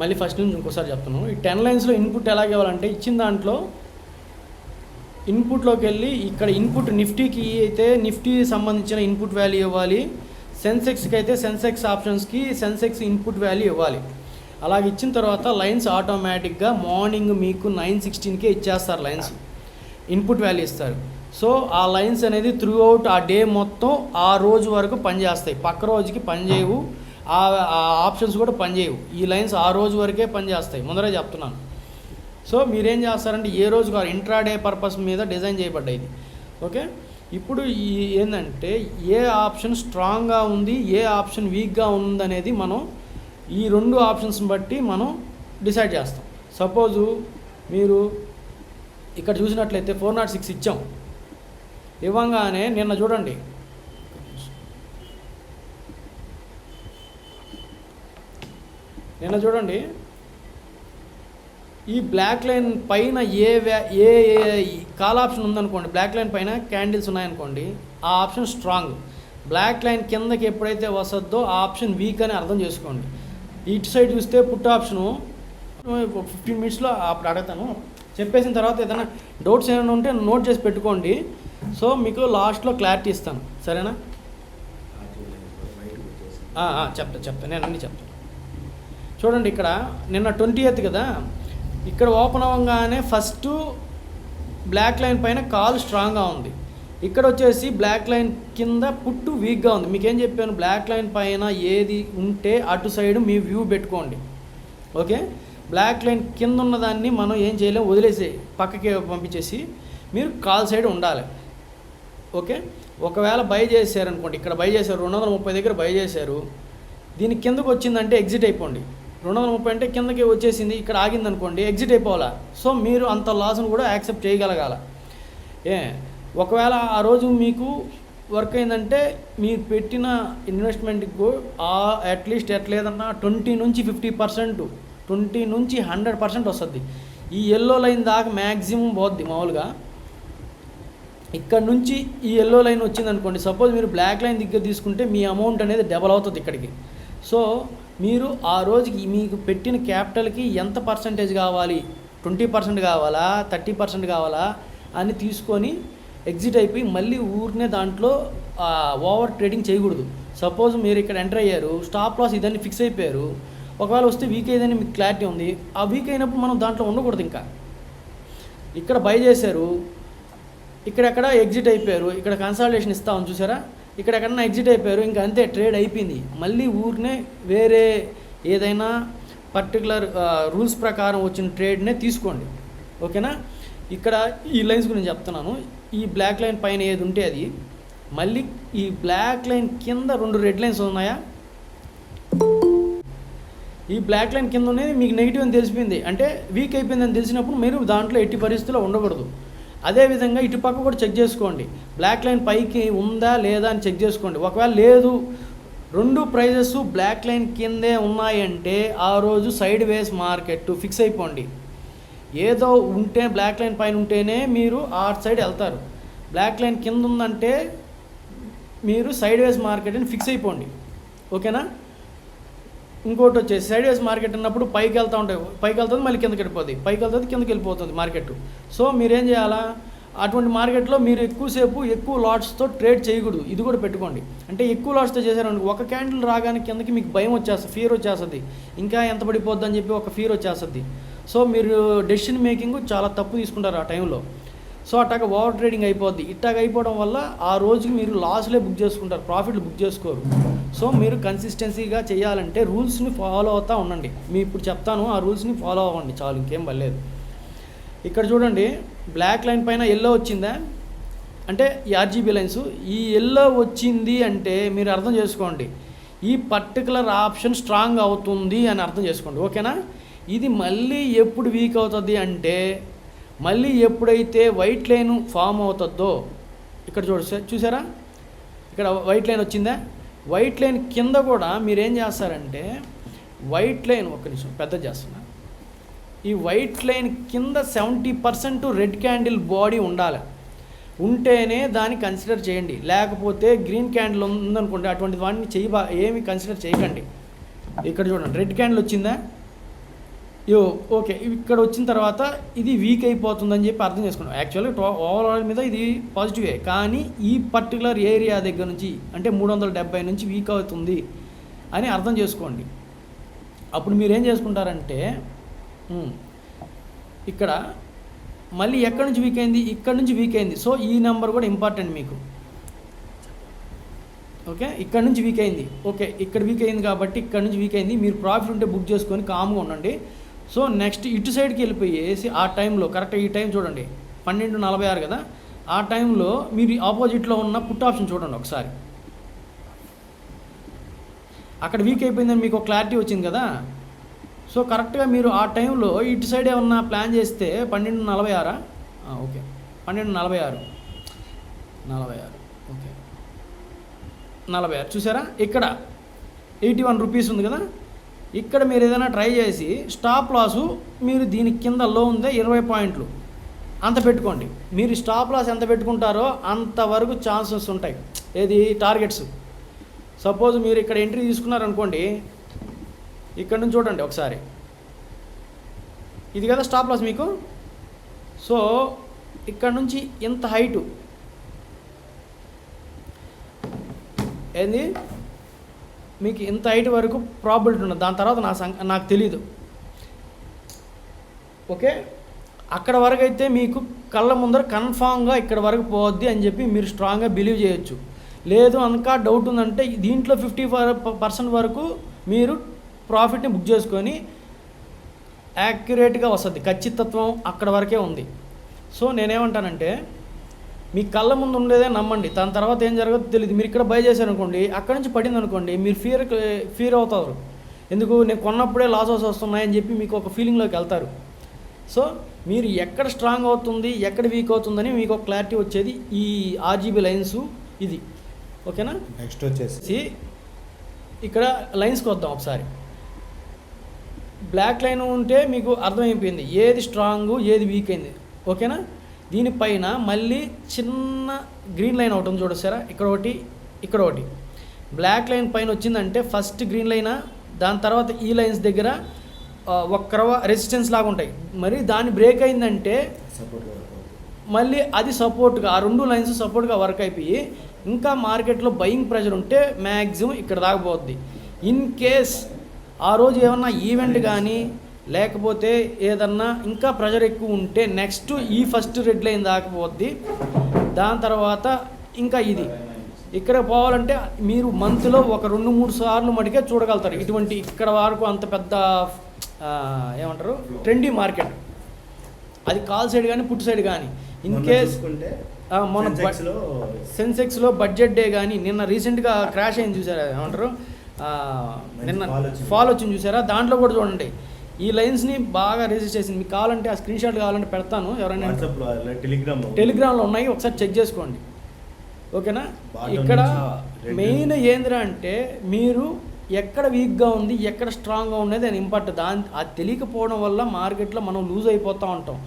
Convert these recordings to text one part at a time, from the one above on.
మళ్ళీ ఫస్ట్ నుంచి ఇంకోసారి చెప్తున్నాను. ఈ 10 లైన్స్లో ఇన్పుట్ ఎలాగ ఇవ్వాలంటే, ఇచ్చిన దాంట్లో ఇన్పుట్లోకి వెళ్ళి ఇక్కడ ఇన్పుట్ నిఫ్టీకి అయితే నిఫ్టీ సంబంధించిన ఇన్పుట్ వాల్యూ ఇవ్వాలి, సెన్సెక్స్కి అయితే సెన్సెక్స్ ఆప్షన్స్కి సెన్సెక్స్ ఇన్పుట్ వాల్యూ ఇవ్వాలి. అలాగే ఇచ్చిన తర్వాత లైన్స్ ఆటోమేటిక్గా మార్నింగ్ మీకు 9:16కే ఇచ్చేస్తారు, లైన్స్ ఇన్పుట్ వాల్యూ ఇస్తారు. సో ఆ లైన్స్ అనేది త్రూ అవుట్ ఆ డే మొత్తం ఆ రోజు వరకు పనిచేస్తాయి, పక్క రోజుకి పనిచేయవు, ఆ ఆప్షన్స్ కూడా పనిచేయవు. ఈ లైన్స్ ఆ రోజు వరకే పనిచేస్తాయి, ముందరే చెప్తున్నాను. సో మీరేం చేస్తారంటే ఏ రోజు కాదు, ఇంట్రాడే పర్పస్ మీద డిజైన్ చేయబడ్డాయి ఇది. ఓకే, ఇప్పుడు ఈ ఏంటంటే ఏ ఆప్షన్ స్ట్రాంగ్గా ఉంది, ఏ ఆప్షన్ వీక్గా ఉందనేది మనం ఈ 2 ఆప్షన్స్ని బట్టి మనం డిసైడ్ చేస్తాం. సపోజు మీరు ఇక్కడ చూసినట్లయితే 406 ఇచ్చాం, ఇవ్వంగానే నిన్న చూడండి, ఈ బ్లాక్ లైన్ పైన ఏ కాల్ ఆప్షన్ ఉందనుకోండి, బ్లాక్ లైన్ పైన క్యాండిల్స్ ఉన్నాయనుకోండి, ఆ ఆప్షన్ స్ట్రాంగ్. బ్లాక్ లైన్ కిందకి ఎప్పుడైతే వస్తుందో ఆ ఆప్షన్ వీక్ అని అర్థం చేసుకోండి. ఇటు సైడ్ చూస్తే పుట్ ఆప్షను 15 మినిట్స్లో అప్పుడు అడుగుతాను, చెప్పేసిన తర్వాత ఏదైనా డౌట్స్ ఏమైనా ఉంటే నోట్ చేసి పెట్టుకోండి. సో మీకు లాస్ట్లో క్లారిటీ ఇస్తాను, సరేనా? చెప్తా నేను అన్నీ చెప్తాను. చూడండి, ఇక్కడ నిన్న 20th కదా, ఇక్కడ ఓపెన్ అవ్వగానే ఫస్ట్ బ్లాక్ లైన్ పైన కాల్ స్ట్రాంగ్గా ఉంది, ఇక్కడ వచ్చేసి బ్లాక్ లైన్ కింద పుట్టు వీక్గా ఉంది. మీకేం చెప్పాను, బ్లాక్ లైన్ పైన ఏది ఉంటే అటు సైడ్ మీ వ్యూ పెట్టుకోండి. ఓకే, బ్లాక్ లైన్ కింద ఉన్నదాన్ని మనం ఏం చేయలేము, వదిలేసి పక్కకి పంపించేసి మీరు కాల్ సైడ్ ఉండాలి. ఓకే, ఒకవేళ బై చేశారనుకోండి, ఇక్కడ బై చేశారు 230 దగ్గర బై చేశారు, దీని కిందకు వచ్చిందంటే ఎగ్జిట్ అయిపోండి. 230 అంటే కిందకి వచ్చేసింది, ఇక్కడ ఆగిందనుకోండి, ఎగ్జిట్ అయిపోవాలా. సో మీరు అంత లాస్ను కూడా యాక్సెప్ట్ చేయగలగాల. ఒకవేళ ఆ రోజు మీకు వర్క్ అయిందంటే మీరు పెట్టిన ఇన్వెస్ట్మెంట్కి అట్లీస్ట్ ఎట్లేదన్నా 20 నుంచి 50%, 20 నుంచి 100% వస్తుంది. ఈ ఎల్లో లైన్ దాకా మ్యాక్సిమం పోద్ది. మామూలుగా ఇక్కడ నుంచి ఈ ఎల్లో లైన్ వచ్చిందనుకోండి, సపోజ్ మీరు బ్లాక్ లైన్ దగ్గర తీసుకుంటే మీ అమౌంట్ అనేది డబల్ అవుతుంది ఇక్కడికి. సో మీరు ఆ రోజుకి మీకు పెట్టిన క్యాపిటల్కి ఎంత పర్సంటేజ్ కావాలి, 20% కావాలా, 30% కావాలా అని తీసుకొని ఎగ్జిట్ అయిపోయి మళ్ళీ ఊరినే దాంట్లో ఓవర్ ట్రేడింగ్ చేయకూడదు. సపోజ్ మీరు ఇక్కడ ఎంటర్ అయ్యారు, స్టాప్ లాస్ ఇదన్నీ ఫిక్స్ అయిపోయారు, ఒకవేళ వస్తే వీక్ అయ్యేదని మీకు క్లారిటీ ఉంది, ఆ వీక్ అయినప్పుడు మనం దాంట్లో ఉండకూడదు. ఇంకా ఇక్కడ బై చేశారు, ఇక్కడెక్కడ ఎగ్జిట్ అయిపోయారు, ఇక్కడ కన్సల్టేషన్ ఇస్తామని చూసారా, ఇక్కడ ఎక్కడన్నా ఎగ్జిట్ అయిపోయారు, ఇంకా అంతే ట్రేడ్ అయిపోయింది. మళ్ళీ ఊరినే వేరే ఏదైనా పర్టికులర్ రూల్స్ ప్రకారం వచ్చిన ట్రేడ్నే తీసుకోండి. ఓకేనా? ఇక్కడ ఈ లైన్స్ గురించి చెప్తున్నాను. ఈ బ్లాక్ లైన్ పైన ఏది ఉంటే అది, మళ్ళీ ఈ బ్లాక్ లైన్ కింద 2 రెడ్ లైన్స్ ఉన్నాయా, ఈ బ్లాక్ లైన్ కింద ఉన్నది మీకు నెగిటివ్ అని తెలిసిపోయింది, అంటే వీక్ అయిపోయిందని తెలిసినప్పుడు మీరు దాంట్లో ఎట్టి పరిస్థితుల్లో ఉండకూడదు. అదేవిధంగా ఇటు పక్క కూడా చెక్ చేసుకోండి, బ్లాక్ లైన్ పైకి ఉందా లేదా అని చెక్ చేసుకోండి. ఒకవేళ లేదు, 2 ప్రైజెస్ బ్లాక్ లైన్ కిందే ఉన్నాయంటే ఆ రోజు సైడ్ వేస్ మార్కెట్ ఫిక్స్ అయిపోండి. ఏదో ఉంటే బ్లాక్ లైన్ పైన ఉంటేనే మీరు ఆ సైడ్ వెళ్తారు, బ్లాక్ లైన్ కింద ఉందంటే మీరు సైడ్ వేస్ మార్కెట్ అని ఫిక్స్ అయిపోండి. ఓకేనా? ఇంకోటి వచ్చేసి సైడ్ వేస్ మార్కెట్ అన్నప్పుడు పైకి వెళ్తూ ఉంటాయి, పైకి వెళ్తుంది మళ్ళీ కిందకి వెళ్ళిపోతుంది, పైకి వెళ్తుంది కిందకి వెళ్ళిపోతుంది మార్కెట్. సో మీరేం చేయాలా, అటువంటి మార్కెట్లో మీరు ఎక్కువసేపు ఎక్కువ లాట్స్తో ట్రేడ్ చేయకూడదు. ఇది కూడా పెట్టుకోండి. అంటే ఎక్కువ లాట్స్తో చేశారనుకో, ఒక క్యాండిల్ రాగానే కిందకి మీకు భయం వచ్చేస్తుంది, ఫియర్ వచ్చేస్తుంది, ఇంకా ఎంత పడిపోద్ది అని చెప్పి ఒక ఫియర్ వచ్చేస్తుంది. సో మీరు డెసిషన్ మేకింగ్ చాలా తప్పు తీసుకుంటారు ఆ టైంలో. సో అట్టాగా ఓవర్ ట్రేడింగ్ అయిపోద్ది. ఇట్టాగా అయిపోవడం వల్ల ఆ రోజుకి మీరు లాస్లే బుక్ చేసుకుంటారు, ప్రాఫిట్లు బుక్ చేసుకోరు. సో మీరు కన్సిస్టెన్సీగా చేయాలంటే రూల్స్ని ఫాలో అవుతూ ఉండండి. మీ ఇప్పుడు చెప్తాను, ఆ రూల్స్ని ఫాలో అవ్వండి చాలు, ఇంకేం పర్లేదు. ఇక్కడ చూడండి, బ్లాక్ లైన్ పైన ఎల్లో వచ్చిందా అంటే ఈ ఆర్జీబీ లైన్స్, ఈ ఎల్లో వచ్చింది అంటే మీరు అర్థం చేసుకోండి ఈ పర్టికులర్ ఆప్షన్ స్ట్రాంగ్ అవుతుంది అని అర్థం చేసుకోండి. ఓకేనా? ఇది మళ్ళీ ఎప్పుడు వీక్ అవుతుంది అంటే మళ్ళీ ఎప్పుడైతే వైట్ లైన్ ఫామ్ అవుతుందో, ఇక్కడ చూసారా, ఇక్కడ వైట్ లైన్ వచ్చిందా, వైట్ లైన్ కింద కూడా మీరేం చేస్తారంటే వైట్ లైన్ ఒక్క నిమిషం పెద్ద చేస్తున్నా, ఈ వైట్ లైన్ కింద 70% రెడ్ క్యాండిల్ బాడీ ఉండాలి, ఉంటేనే దాన్ని కన్సిడర్ చేయండి. లేకపోతే గ్రీన్ క్యాండిల్ ఉందనుకోండి, అటువంటి వాటిని ఏమి కన్సిడర్ చేయకండి. ఇక్కడ చూడండి, రెడ్ క్యాండిల్ వచ్చిందా, ఓకే, ఇక్కడ వచ్చిన తర్వాత ఇది వీక్ అయిపోతుందని చెప్పి అర్థం చేసుకున్నాం. యాక్చువల్గా ఓవరాల్ మీద ఇది పాజిటివే, కానీ ఈ పర్టికులర్ ఏరియా దగ్గర నుంచి అంటే 370 నుంచి వీక్ అవుతుంది అని అర్థం చేసుకోండి. అప్పుడు మీరు ఏం చేసుకుంటారంటే ఇక్కడ మళ్ళీ ఎక్కడి నుంచి వీక్ అయింది, ఇక్కడ నుంచి వీక్ అయింది. సో ఈ నెంబర్ కూడా ఇంపార్టెంట్ మీకు. ఓకే, ఇక్కడ నుంచి వీక్ అయింది, ఓకే ఇక్కడ వీక్ అయింది కాబట్టి ఇక్కడ నుంచి వీక్ అయింది. మీరు ప్రాఫిట్ ఉంటే బుక్ చేసుకొని కామ్గా ఉండండి. సో నెక్స్ట్ ఇటు సైడ్కి వెళ్ళిపోయేసి ఆ టైంలో కరెక్ట్ ఈ టైం చూడండి 12:46 కదా, ఆ టైంలో మీరు ఆపోజిట్లో ఉన్న పుట్ ఆప్షన్ చూడండి ఒకసారి. అక్కడ వీక్ అయిపోయిందని మీకు క్లారిటీ వచ్చింది కదా. సో కరెక్ట్గా మీరు ఆ టైంలో ఇటు సైడ్ ఏమన్నా ప్లాన్ చేస్తే 12:46 ఓకే 12:46 ఓకే 46 చూసారా, ఇక్కడ 81 రూపీస్ ఉంది కదా. ఇక్కడ మీరు ఏదైనా ట్రై చేసి స్టాప్ లాసు మీరు దీని కింద లో ఉందే 20 పాయింట్లు అంత పెట్టుకోండి. మీరు స్టాప్ లాస్ ఎంత పెట్టుకుంటారో అంతవరకు ఛాన్సెస్ ఉంటాయి. ఏది టార్గెట్స్. సపోజ్ మీరు ఇక్కడ ఎంట్రీ తీసుకున్నారనుకోండి, ఇక్కడ నుంచి చూడండి ఒకసారి, ఇది కదా స్టాప్ లాస్ మీకు. సో ఇక్కడ నుంచి ఇంత హైటు ఏంది మీకు ఇంత హైట్ వరకు ప్రాబిలిటీ ఉన్నది. దాని తర్వాత నాకు తెలీదు. ఓకే, అక్కడ వరకు అయితే మీకు కళ్ళ ముందర కన్ఫామ్గా ఇక్కడ వరకు పోద్ది అని చెప్పి మీరు స్ట్రాంగ్గా బిలీవ్ చేయొచ్చు. లేదు ఇంకా డౌట్ ఉందంటే దీంట్లో 50% వరకు మీరు ప్రాఫిట్ని బుక్ చేసుకొని యాక్యురేట్గా వస్తుంది, ఖచ్చితత్వం అక్కడ వరకే ఉంది. సో నేనేమంటానంటే మీ కళ్ళ ముందు ఉండేదే నమ్మండి, దాని తర్వాత ఏం జరగదో తెలియదు. మీరు ఇక్కడ బై చేశారనుకోండి, అక్కడ నుంచి పడింది అనుకోండి, మీరు ఫీర్ అవుతారు. ఎందుకు నేను కొన్నప్పుడే లాసెస్ వస్తున్నాయని చెప్పి మీకు ఒక ఫీలింగ్లోకి వెళ్తారు. సో మీరు ఎక్కడ స్ట్రాంగ్ అవుతుంది ఎక్కడ వీక్ అవుతుందని మీకు ఒక క్లారిటీ వచ్చేది ఈ ఆర్జీబీ లైన్స్ ఇది. ఓకేనా, నెక్స్ట్ వచ్చేసి ఇక్కడ లైన్స్కి వద్దాం ఒకసారి. బ్లాక్ లైన్ ఉంటే మీకు అర్థమైపోయింది ఏది స్ట్రాంగ్ ఏది వీక్ అయింది. ఓకేనా, దీనిపైన మళ్ళీ చిన్న గ్రీన్ లైన్ ఒకటి ఉంది చూడొచ్చారా, ఇక్కడ ఒకటి ఇక్కడ ఒకటి. బ్లాక్ లైన్ పైన వచ్చిందంటే ఫస్ట్ గ్రీన్ లైనా, దాని తర్వాత ఈ లైన్స్ దగ్గర ఒక్క రెసిస్టెన్స్ లాగా ఉంటాయి. మరి దాన్ని బ్రేక్ అయిందంటే మళ్ళీ అది సపోర్ట్గా, ఆ రెండు లైన్స్ సపోర్ట్గా వర్క్ అయిపోయి ఇంకా మార్కెట్లో బయింగ్ ప్రెషర్ ఉంటే మ్యాక్సిమం ఇక్కడ దాకపోద్ది. ఇన్ కేస్ ఆ రోజు ఏమన్నా ఈవెంట్ కానీ లేకపోతే ఏదన్నా ఇంకా ప్రెషర్ ఎక్కువ ఉంటే నెక్స్ట్ ఈ ఫస్ట్ రెడ్ లైన్ దాకపోద్ది. దాని తర్వాత ఇంకా ఇది ఇక్కడ పోవాలంటే మీరు మంత్లో ఒక 2-3 సార్లు మటుకే చూడగలుగుతారు. ఇటువంటి ఇక్కడ వరకు అంత పెద్ద ఏమంటారు ట్రెండీ మార్కెట్, అది కాల్ సైడ్ కానీ పుట్ సైడ్ కానీ. ఇన్ కేస్ మన సెన్సెక్స్లో బడ్జెట్ డే కానీ నిన్న రీసెంట్గా క్రాష్ అయింది చూసారా, ఏమంటారు నిన్న ఫాల్ వచ్చింది చూసారా, దాంట్లో కూడా చూడండి ఈ లైన్స్ని బాగా రిజిస్ట్ చేసింది. మీకు కావాలంటే ఆ స్క్రీన్ షాట్ కావాలంటే పెడతాను, ఎవరైనా టెలిగ్రామ్లో ఉన్నాయి, ఒకసారి చెక్ చేసుకోండి. ఓకేనా, ఇక్కడ మెయిన్ ఏందిరా అంటే మీరు ఎక్కడ వీక్గా ఉంది ఎక్కడ స్ట్రాంగ్గా ఉండేది అని ఇంపార్టెంట్. అది తెలియకపోవడం వల్ల మార్కెట్లో మనం లూజ్ అయిపోతూ ఉంటాం.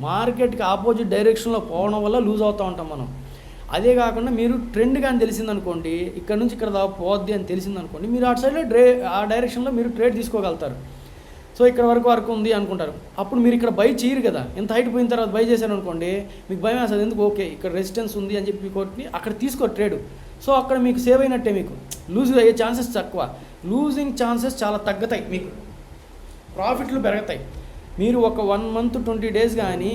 మార్కెట్కి ఆపోజిట్ డైరెక్షన్లో పోవడం వల్ల లూజ్ అవుతూ ఉంటాం మనం. అదే కాకుండా మీరు ట్రెండ్ కానీ తెలిసిందనుకోండి, ఇక్కడ నుంచి ఇక్కడ దాకా పోద్ది అని తెలిసిందనుకోండి, మీరు అటు సైడ్లో ఆ డైరెక్షన్లో మీరు ట్రేడ్ తీసుకోగలుగుతారు. సో ఇక్కడ వరకు ఉంది అనుకుంటారు, అప్పుడు మీరు ఇక్కడ బై చేయరు కదా. ఎంత హైట్ పోయిన తర్వాత బై చేశారు అనుకోండి, మీకు భయం వేస్తుంది. ఎందుకు ఓకే ఇక్కడ రెసిస్టెన్స్ ఉంది అని చెప్పి కొట్టి అక్కడ తీసుకోరు ట్రేడ్. సో అక్కడ మీకు సేవ్ అయినట్టే, మీకు లూజ్ అయ్యే ఛాన్సెస్ తక్కువ, లూజింగ్ ఛాన్సెస్ చాలా తగ్గుతాయి, మీకు ప్రాఫిట్లు పెరుగుతాయి. మీరు ఒక 1 month 20 days కానీ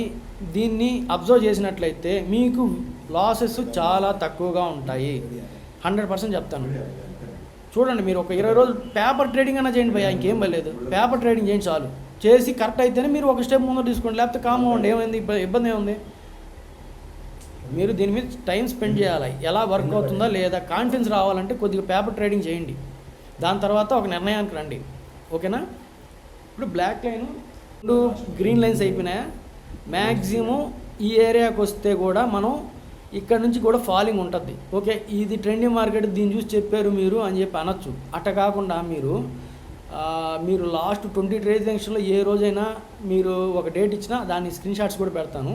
దీన్ని అబ్జర్వ్ చేసినట్లయితే మీకు లాసెస్ చాలా తక్కువగా ఉంటాయి. 100% చెప్తాను. చూడండి, మీరు ఒక 20 రోజులు పేపర్ ట్రేడింగ్ అయినా చేయండి భయ్యా, ఇంకేం పర్లేదు. పేపర్ ట్రేడింగ్ చేయండి చాలు. చేసి కరెక్ట్ అయితేనే మీరు ఒక స్టెప్ ముందు తీసుకోండి, లేకపోతే కామ్ అవ్వండి. ఏమైంది, ఇబ్బంది ఏముంది? మీరు దీని మీద టైం స్పెండ్ చేయాలి. ఎలా వర్క్ అవుతుందా లేదా కాన్ఫిడెన్స్ రావాలంటే కొద్దిగా పేపర్ ట్రేడింగ్ చేయండి, దాని తర్వాత ఒక నిర్ణయానికి రండి. ఓకేనా, ఇప్పుడు బ్లాక్ లైన్ 2 గ్రీన్ లైన్స్ అయిపోయినాయా, మ్యాక్సిమం ఈ ఏరియాకి వస్తే కూడా మనం ఇక్కడ నుంచి కూడా ఫాలింగ్ ఉంటుంది. ఓకే, ఇది ట్రెండింగ్ మార్కెట్, దీన్ని చూసి చెప్పారు మీరు అని చెప్పి అనొచ్చు. అట్ట కాకుండా మీరు లాస్ట్ 20 ట్రేడింగ్స్లో ఏ రోజైనా మీరు ఒక డేట్ ఇచ్చినా దాని స్క్రీన్ షాట్స్ కూడా పెడతాను.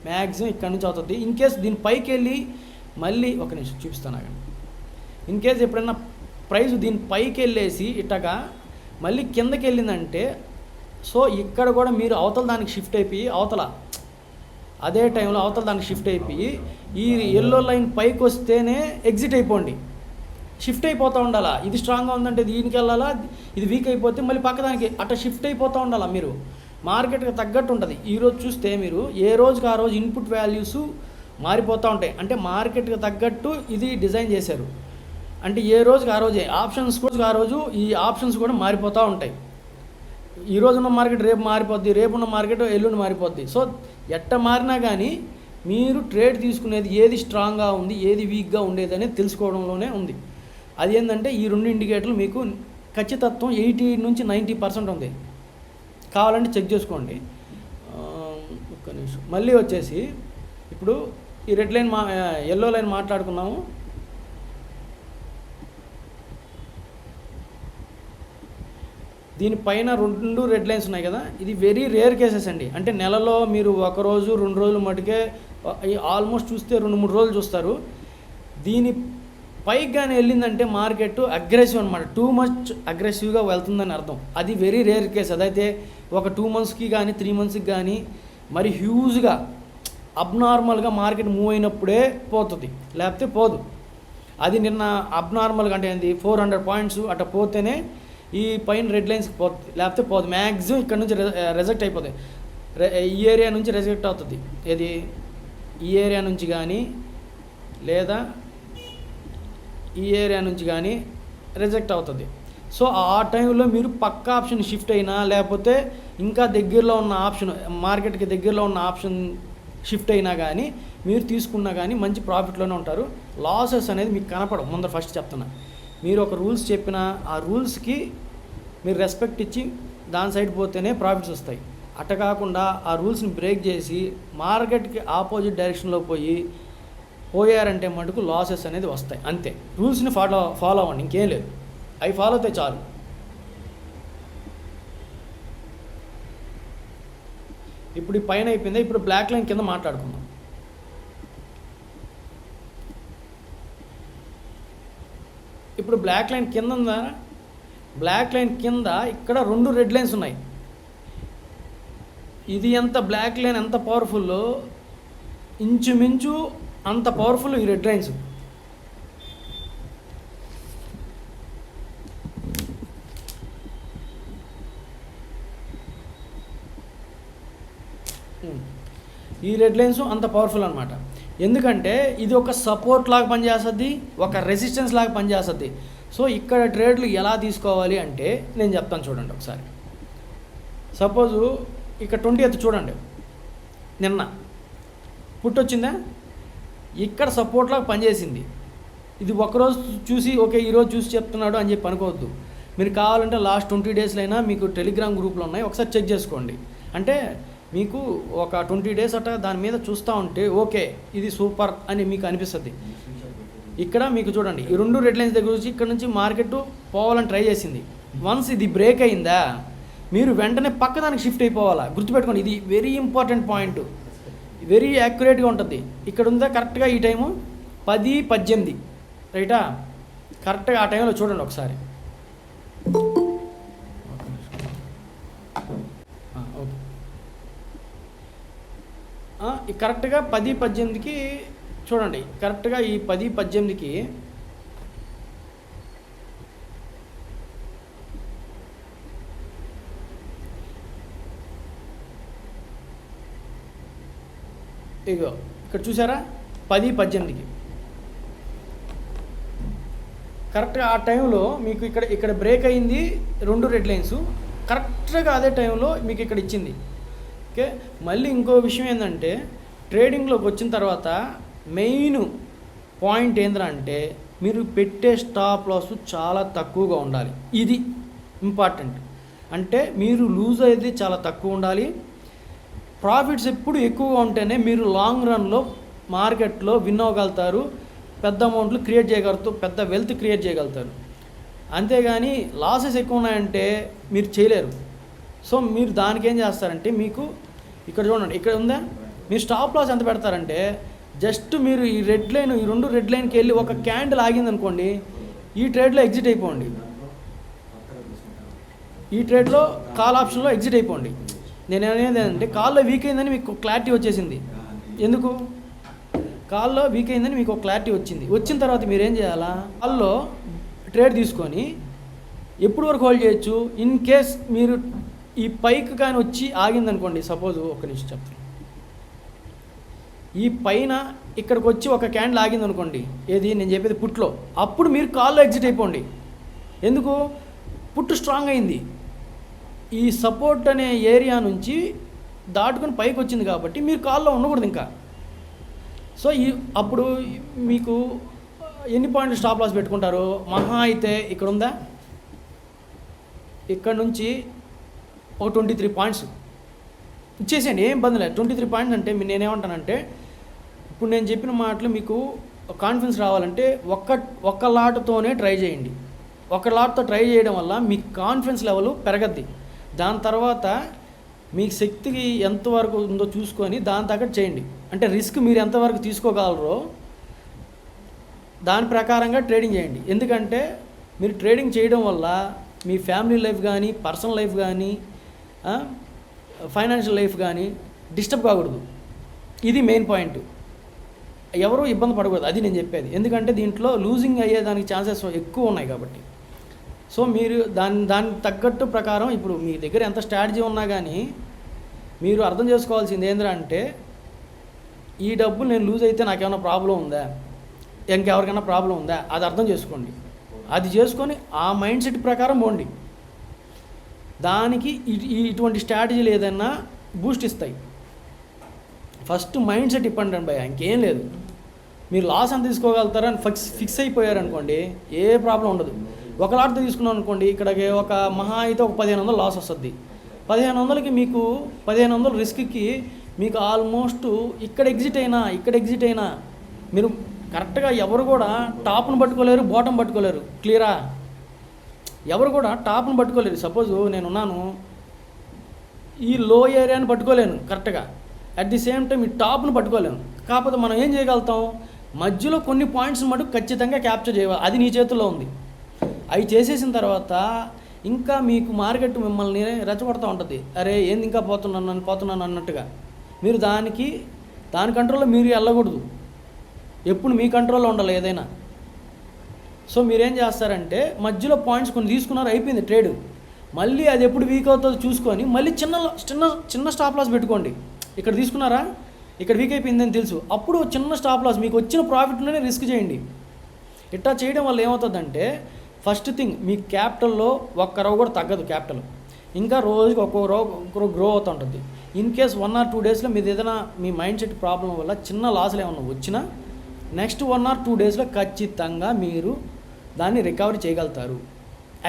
మ్యాక్సిమం ఇక్కడ నుంచి అవుతుంది. ఇన్ కేస్ దీని పైకి వెళ్ళి మళ్ళీ ఒక నిమిషం చూపిస్తాను ఆగండి. ఇన్ కేస్ ఎప్పుడైనా ప్రైస్ దీని పైకి వెళ్ళేసి ఇట్టగా మళ్ళీ కిందకి వెళ్ళిందంటే సో ఇక్కడ కూడా మీరు అవతల దానికి షిఫ్ట్ అయిపోయి అదే టైంలో అవతల దానికి షిఫ్ట్ అయిపోయి ఈ ఎల్లో లైన్ పైకి వస్తేనే ఎగ్జిట్ అయిపోండి. షిఫ్ట్ అయిపోతూ ఉండాలా. ఇది స్ట్రాంగ్గా ఉందంటే దీనికి వెళ్ళాలా, ఇది వీక్ అయిపోతే మళ్ళీ పక్కదానికి అట్లా షిఫ్ట్ అయిపోతూ ఉండాలా. మీరు మార్కెట్కి తగ్గట్టు ఉంటుంది. ఈరోజు చూస్తే మీరు ఏ రోజుకి ఆ రోజు ఇన్పుట్ వాల్యూస్ మారిపోతూ ఉంటాయి. అంటే మార్కెట్కి తగ్గట్టు ఇది డిజైన్ చేశారు. అంటే ఏ రోజుకి ఆ రోజే ఆప్షన్స్ కూడా ఆ రోజు ఈ ఆప్షన్స్ కూడా మారిపోతూ ఉంటాయి. ఈ రోజున్న మార్కెట్ రేపు మారిపోద్ది, రేపున్న మార్కెట్ ఎల్లుండి మారిపోద్ది. సో ఎట్ట మారినా కానీ మీరు ట్రేడ్ తీసుకునేది ఏది స్ట్రాంగ్గా ఉంది, ఏది వీక్గా ఉండేది అనేది తెలుసుకోవడంలోనే ఉంది. అది ఏంటంటే ఈ రెండు ఇండికేటర్లు మీకు ఖచ్చితత్వం 80 నుంచి 90% ఉంది. కావాలంటే చెక్ చేసుకోండి. ఒక్క నిమిషం. మళ్ళీ వచ్చేసి ఇప్పుడు ఈ రెడ్ లైన్ ఎల్లో లైన్ మాట్లాడుకున్నాము. దీనిపైన 2 రెడ్ లైన్స్ ఉన్నాయి కదా, ఇది వెరీ రేర్ కేసెస్ అండి. అంటే నెలలో మీరు 1 రోజు 2 రోజులు మటుకే ఆల్మోస్ట్ చూస్తే 2-3 రోజులు చూస్తారు. దీని పైకి కానీ వెళ్ళిందంటే మార్కెట్ అగ్రెసివ్ అనమాట, టూ మచ్ అగ్రెసివ్గా వెళ్తుందని అర్థం. అది వెరీ రేర్ కేసు. అదైతే ఒక 2 మంత్స్కి కానీ 3 మంత్స్కి కానీ మరి హ్యూజ్గా అబ్నార్మల్గా మార్కెట్ మూవ్ అయినప్పుడే పోతుంది, లేకపోతే పోదు. అది నిన్న అబ్నార్మల్గా అంటే ఏంది 400 పాయింట్స్ అట్లా పోతేనే ఈ పైన రెడ్ లైన్స్కి పోతుంది, లేకపోతే పోదు. మ్యాక్సిమం ఇక్కడ నుంచి రిజెక్ట్ అయిపోతుంది. ఈ ఏరియా నుంచి రిజెక్ట్ అవుతుంది. ఏది ఈ ఏరియా నుంచి కానీ లేదా ఈ ఏరియా నుంచి కానీ రిజెక్ట్ అవుతుంది. సో ఆ టైంలో మీరు పక్క ఆప్షన్ షిఫ్ట్ అయినా లేకపోతే ఇంకా దగ్గరలో ఉన్న ఆప్షన్ మార్కెట్కి దగ్గరలో ఉన్న ఆప్షన్ షిఫ్ట్ అయినా కానీ మీరు తీసుకున్నా కానీ మంచి ప్రాఫిట్లోనే ఉంటారు. లాసెస్ అనేది మీకు కనపడవు. ముందర ఫస్ట్ చెప్తున్నా, మీరు ఒక రూల్స్ చెప్పినా ఆ రూల్స్కి మీరు రెస్పెక్ట్ ఇచ్చి దాని సైడ్ పోతేనే ప్రాఫిట్స్ వస్తాయి. అట్ట కాకుండా ఆ రూల్స్ని బ్రేక్ చేసి మార్కెట్కి ఆపోజిట్ డైరెక్షన్లో పోయారంటే మటుకు లాసెస్ అనేది వస్తాయి. అంతే. రూల్స్ని ఫాలో అవ్వండి, ఇంకేం లేదు. అవి ఫాలో అయితే చాలు. ఇప్పుడు ఈ పైన అయిపోయింది. ఇప్పుడు బ్లాక్ లైన్ కింద మాట్లాడుకుందాం. ఇప్పుడు బ్లాక్ లైన్ కింద ఉందా? బ్లాక్ లైన్ కింద ఇక్కడ 2 రెడ్ లైన్స్ ఉన్నాయి. ఇది ఎంత బ్లాక్ లైన్ ఎంత పవర్ఫుల్లో ఇంచుమించు అంత పవర్ఫుల్ ఈ రెడ్ లైన్స్. ఈ రెడ్ లైన్స్ అంత పవర్ఫుల్ అనమాట. ఎందుకంటే ఇది ఒక సపోర్ట్ లాగా పనిచేస్తుంది, ఒక రెసిస్టెన్స్ లాగా పనిచేస్తుంది. సో ఇక్కడ ట్రేడ్లు ఎలా తీసుకోవాలి అంటే నేను చెప్తాను చూడండి ఒకసారి. సపోజు ఇక్కడ 20th చూడండి, నిన్న పుట్టొచ్చిందా, ఇక్కడ సపోర్ట్ లాగా పనిచేసింది. ఇది ఒకరోజు చూసి ఓకే ఈరోజు చూసి చెప్తున్నాడు అని చెప్పి అనుకోవద్దు. మీరు కావాలంటే లాస్ట్ 20 డేస్లైనా మీకు టెలిగ్రామ్ గ్రూప్లో ఉన్నాయి, ఒకసారి చెక్ చేసుకోండి. అంటే మీకు ఒక 20 డేస్ అట్లా దాని మీద చూస్తూ ఉంటే ఓకే ఇది సూపర్ అని మీకు అనిపిస్తుంది. ఇక్కడ మీకు చూడండి ఈ 2 రెడ్ లైన్స్ దగ్గర వచ్చి ఇక్కడ నుంచి మార్కెట్ పోవాలని ట్రై చేసింది. వన్స్ ఇది బ్రేక్ అయిందా మీరు వెంటనే పక్కదానికి షిఫ్ట్ అయిపోవాలా. గుర్తుపెట్టుకోండి, ఇది వెరీ ఇంపార్టెంట్ పాయింట్, వెరీ యాక్యురేట్గా ఉంటుంది. ఇక్కడ ఉందా కరెక్ట్గా ఈ టైము 10:18 రైటా, కరెక్ట్గా ఆ టైంలో చూడండి ఒకసారి. ఓకే, కరెక్ట్గా 10:18కి చూడండి. కరెక్ట్గా ఈ 10:18కి ఇగో ఇక్కడ చూసారా 10:18కి కరెక్ట్గా ఆ టైంలో మీకు ఇక్కడ బ్రేక్ అయింది 2 రెడ్ లైన్స్. కరెక్ట్గా అదే టైంలో మీకు ఇక్కడ ఇచ్చింది. ఓకే, మళ్ళీ ఇంకో విషయం ఏంటంటే ట్రేడింగ్లోకి వచ్చిన తర్వాత మెయిన్ పాయింట్ ఏంటంటే మీరు పెట్టే స్టాప్ లాస్ చాలా తక్కువగా ఉండాలి. ఇది ఇంపార్టెంట్. అంటే మీరు లూజ్ అయితే చాలా తక్కువ ఉండాలి. ప్రాఫిట్స్ ఎప్పుడు ఎక్కువగా ఉంటేనే మీరు లాంగ్ రన్లో మార్కెట్లో విన్ అవ్వగలుగుతారు, పెద్ద అమౌంట్లు క్రియేట్ చేయగలుగుతారు, పెద్ద వెల్త్ క్రియేట్ చేయగలుగుతారు. అంతేగాని లాసెస్ ఎక్కువ ఉన్నాయంటే మీరు చేయలేరు. సో మీరు దానికి ఏం చేస్తారంటే మీకు ఇక్కడ చూడండి, ఇక్కడ ఉందా, మీరు స్టాప్ లాస్ ఎంత పెడతారంటే జస్ట్ మీరు ఈ రెడ్ లైన్ ఈ 2 రెడ్ లైన్కి వెళ్ళి ఒక క్యాండిల్ ఆగిందనుకోండి, ఈ ట్రేడ్లో ఎగ్జిట్ అయిపోండి. ఈ ట్రేడ్లో కాల్ ఆప్షన్లో ఎగ్జిట్ అయిపోండి. నేను అనేది ఏంటంటే కాల్లో వీక్ అయిందని మీకు క్లారిటీ వచ్చేసింది. ఎందుకు కాల్లో వీక్ అయిందని మీకు ఒక క్లారిటీ వచ్చింది. వచ్చిన తర్వాత మీరు ఏం చేయాలా, కాల్లో ట్రేడ్ తీసుకొని ఎప్పుడు వరకు హోల్డ్ చేయొచ్చు. ఇన్ కేస్ మీరు ఈ పైకి కానీ వచ్చి ఆగిందనుకోండి, సపోజ్ ఒక నిమిషం చెప్తాను, ఈ పైన ఇక్కడికి వచ్చి ఒక క్యాండిల్ ఆగిందనుకోండి, ఏది నేను చెప్పేది పుట్లో, అప్పుడు మీరు కాల్లో ఎగ్జిట్ అయిపోండి. ఎందుకు, పుట్టు స్ట్రాంగ్ అయింది, ఈ సపోర్ట్ అనే ఏరియా నుంచి దాటుకొని పైకి వచ్చింది కాబట్టి మీరు కాల్లో ఉండకూడదు ఇంకా. సో అప్పుడు మీకు ఎన్ని పాయింట్లు స్టాప్ లాస్ పెట్టుకుంటారు, మహా అయితే ఇక్కడ ఉందా, ఇక్కడ నుంచి ఒక 23 పాయింట్స్ ఇచ్చేసేయండి, ఏం ఇబ్బంది లేదు. 23 పాయింట్స్ అంటే నేనేమంటానంటే, ఇప్పుడు నేను చెప్పిన మాటలు మీకు కాన్ఫిడెన్స్ రావాలంటే ఒక్క లాట్తోనే ట్రై చేయండి. ఒక లాట్తో ట్రై చేయడం వల్ల మీ కాన్ఫిడెన్స్ లెవెల్ పెరగద్ది. దాని తర్వాత మీ శక్తికి ఎంతవరకు ఉందో చూసుకొని దాని తగ్గట్టు చేయండి. అంటే రిస్క్ మీరు ఎంతవరకు తీసుకోగలరో దాని ప్రకారంగా ట్రేడింగ్ చేయండి. ఎందుకంటే మీరు ట్రేడింగ్ చేయడం వల్ల మీ ఫ్యామిలీ లైఫ్ కానీ, పర్సనల్ లైఫ్ కానీ, ఫైనాన్షియల్ లైఫ్ కానీ డిస్టర్బ్ కాకూడదు. ఇది మెయిన్ పాయింట్. ఎవరూ ఇబ్బంది పడకూడదు, అది నేను చెప్పేది. ఎందుకంటే దీంట్లో లూజింగ్ అయ్యేదానికి ఛాన్సెస్ ఎక్కువ ఉన్నాయి కాబట్టి. సో మీరు దానికి తగ్గట్టు ప్రకారం ఇప్పుడు మీ దగ్గర ఎంత స్ట్రాటజీ ఉన్నా కానీ మీరు అర్థం చేసుకోవాల్సింది ఏంటంటే, ఈ డబ్బులు నేను లూజ్ అయితే నాకేమైనా ప్రాబ్లం ఉందా, ఇంకెవరికైనా ప్రాబ్లం ఉందా, అది అర్థం చేసుకోండి. అది చేసుకొని ఆ మైండ్ సెట్ ప్రకారం పోండి. దానికి ఇటువంటి స్ట్రాటజీలు ఏదైనా బూస్ట్ ఇస్తాయి. ఫస్ట్ మైండ్ సెట్ ఇప్పండి భయ, ఇంకేం లేదు. మీరు లాస్ అని తీసుకోగలుగుతారని ఫిక్స్ అయిపోయారనుకోండి, ఏ ప్రాబ్లం ఉండదు. ఒక లాట్తో తీసుకున్నాం అనుకోండి, ఇక్కడికి ఒక మహా అయితే ఒక 1500 లాస్ వస్తుంది. 1500కి మీకు 1500 రిస్క్కి మీకు ఆల్మోస్ట్ ఇక్కడ ఎగ్జిట్ అయినా మీరు కరెక్ట్గా ఎవరు కూడా టాప్ను పట్టుకోలేరు, బాటం పట్టుకోలేరు. క్లియరా? ఎవరు కూడా టాప్ను పట్టుకోలేరు. సపోజ్ నేనున్నాను, ఈ లో ఏరియాని పట్టుకోలేను కరెక్ట్గా, అట్ ది సేమ్ టైం ఈ టాప్ను పట్టుకోలేను. కాకపోతే మనం ఏం చేయగలుగుతాం, మధ్యలో కొన్ని పాయింట్స్ మటుకు ఖచ్చితంగా క్యాప్చర్ చేయాలి. అది నీ చేతుల్లో ఉంది. అవి చేసేసిన తర్వాత ఇంకా మీకు మార్కెట్ మిమ్మల్ని రెచ్చగొడతా ఉంటుంది. అరే ఏంది ఇంకా పోతున్నాను అన్నట్టుగా. మీరు దాని కంట్రోల్లో మీరు వెళ్ళకూడదు. ఎప్పుడు మీ కంట్రోల్లో ఉండాలి ఏదైనా. సో మీరేం చేస్తారంటే, మధ్యలో పాయింట్స్ కొన్ని తీసుకున్నారు, అయిపోయింది ట్రేడ్. మళ్ళీ అది ఎప్పుడు వీక్ అవుతుందో చూసుకొని మళ్ళీ చిన్న స్టాప్ లాస్ పెట్టుకోండి. ఇక్కడ తీసుకున్నారా, ఇక్కడ వీక్ అయిపోయిందని తెలుసు, అప్పుడు చిన్న స్టాప్ లాస్ మీకు వచ్చిన ప్రాఫిట్లోనే రిస్క్ చేయండి. ఇట్లా చేయడం వల్ల ఏమవుతుందంటే, ఫస్ట్ థింగ్ మీ క్యాపిటల్లో ఒక్క రవ్వ కూడా తగ్గదు. క్యాపిటల్ ఇంకా రోజుకి ఒక్కొక్క గ్రో అవుతూ ఉంటుంది. ఇన్ కేస్ 1 or 2 డేస్లో మీది ఏదైనా మీ మైండ్ సెట్ ప్రాబ్లం వల్ల చిన్న లాసులు ఏమన్నా వచ్చినా నెక్స్ట్ 1 or 2 డేస్లో ఖచ్చితంగా మీరు దాన్ని రికవరీ చేయగలుగుతారు.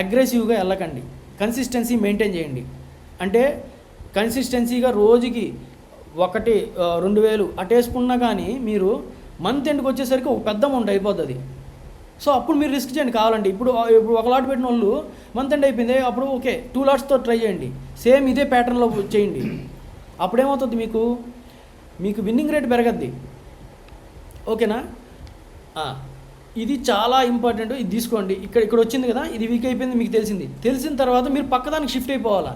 అగ్రెసివ్గా వెళ్ళకండి, కన్సిస్టెన్సీ మెయింటైన్ చేయండి. అంటే కన్సిస్టెన్సీగా రోజుకి 1-2 అటు వేసుకున్నా కానీ మీరు మంత్ ఎండ్కి వచ్చేసరికి ఒక పెద్ద అమౌంట్ అయిపోతుంది. సో అప్పుడు మీరు రిస్క్ చేయండి కావాలంటే. ఇప్పుడు ఒక లాట్ పెట్టిన వాళ్ళు మంత్ ఎండ్ అయిపోయింది, అప్పుడు ఓకే 2 లాట్స్తో ట్రై చేయండి. సేమ్ ఇదే ప్యాటర్న్లో చేయండి. అప్పుడేమవుతుంది, మీకు విన్నింగ్ రేట్ పెరగద్ది. ఓకేనా? ఇది చాలా ఇంపార్టెంట్. ఇది తీసుకోండి. ఇక్కడ వచ్చింది కదా, ఇది వీక్ అయిపోయింది మీకు తెలిసిన తర్వాత మీరు పక్కదానికి షిఫ్ట్ అయిపోవాలా.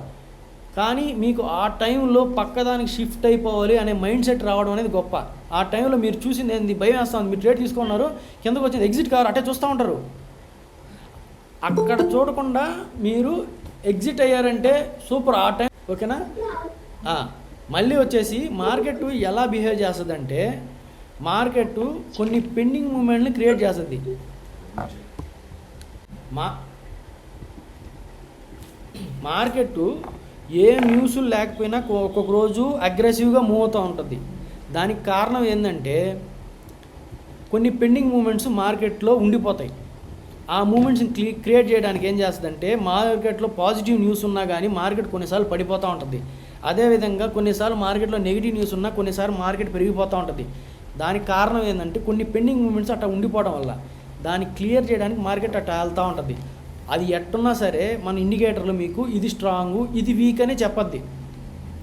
కానీ మీకు ఆ టైంలో పక్కదానికి షిఫ్ట్ అయిపోవాలి అనే మైండ్ సెట్ రావడం అనేది గొప్ప. ఆ టైంలో మీరు చూసింది ఏంది, భయం వేస్తా ఉంది, మీరు ట్రేడ్ తీసుకున్నారు, కిందకు వచ్చింది, ఎగ్జిట్ కావాలి అట్టే చూస్తూ ఉంటారు. అక్కడ చూడకుండా మీరు ఎగ్జిట్ అయ్యారంటే సూపర్ ఆ టైం. ఓకేనా? మళ్ళీ వచ్చేసి మార్కెట్ ఎలా బిహేవ్ చేస్తుందంటే, మార్కెట్ కొన్ని పెండింగ్ మూమెంట్ని క్రియేట్ చేస్తుంది. మార్కెట్ ఏ న్యూస్ లేకపోయినా ఒక్కొక్క రోజు అగ్రెసివ్గా మూవ్ అవుతూ ఉంటుంది. దానికి కారణం ఏంటంటే, కొన్ని పెండింగ్ మూమెంట్స్ మార్కెట్లో ఉండిపోతాయి. ఆ మూమెంట్స్ని క్రియేట్ చేయడానికి ఏం చేస్తుందంటే, మార్కెట్లో పాజిటివ్ న్యూస్ ఉన్నా కానీ మార్కెట్ కొన్నిసార్లు పడిపోతూ ఉంటుంది. అదేవిధంగా కొన్నిసార్లు మార్కెట్లో నెగిటివ్ న్యూస్ ఉన్నా కొన్నిసార్లు మార్కెట్ పెరిగిపోతూ ఉంటుంది. దానికి కారణం ఏంటంటే, కొన్ని పెండింగ్ మూమెంట్స్ అట్లా ఉండిపోవడం వల్ల దాన్ని క్లియర్ చేయడానికి మార్కెట్ అట్లా వెళ్తూ ఉంటుంది. అది ఎట్టున్నా సరే మన ఇండికేటర్లు మీకు ఇది స్ట్రాంగు ఇది వీక్ అనే చెప్పద్ది.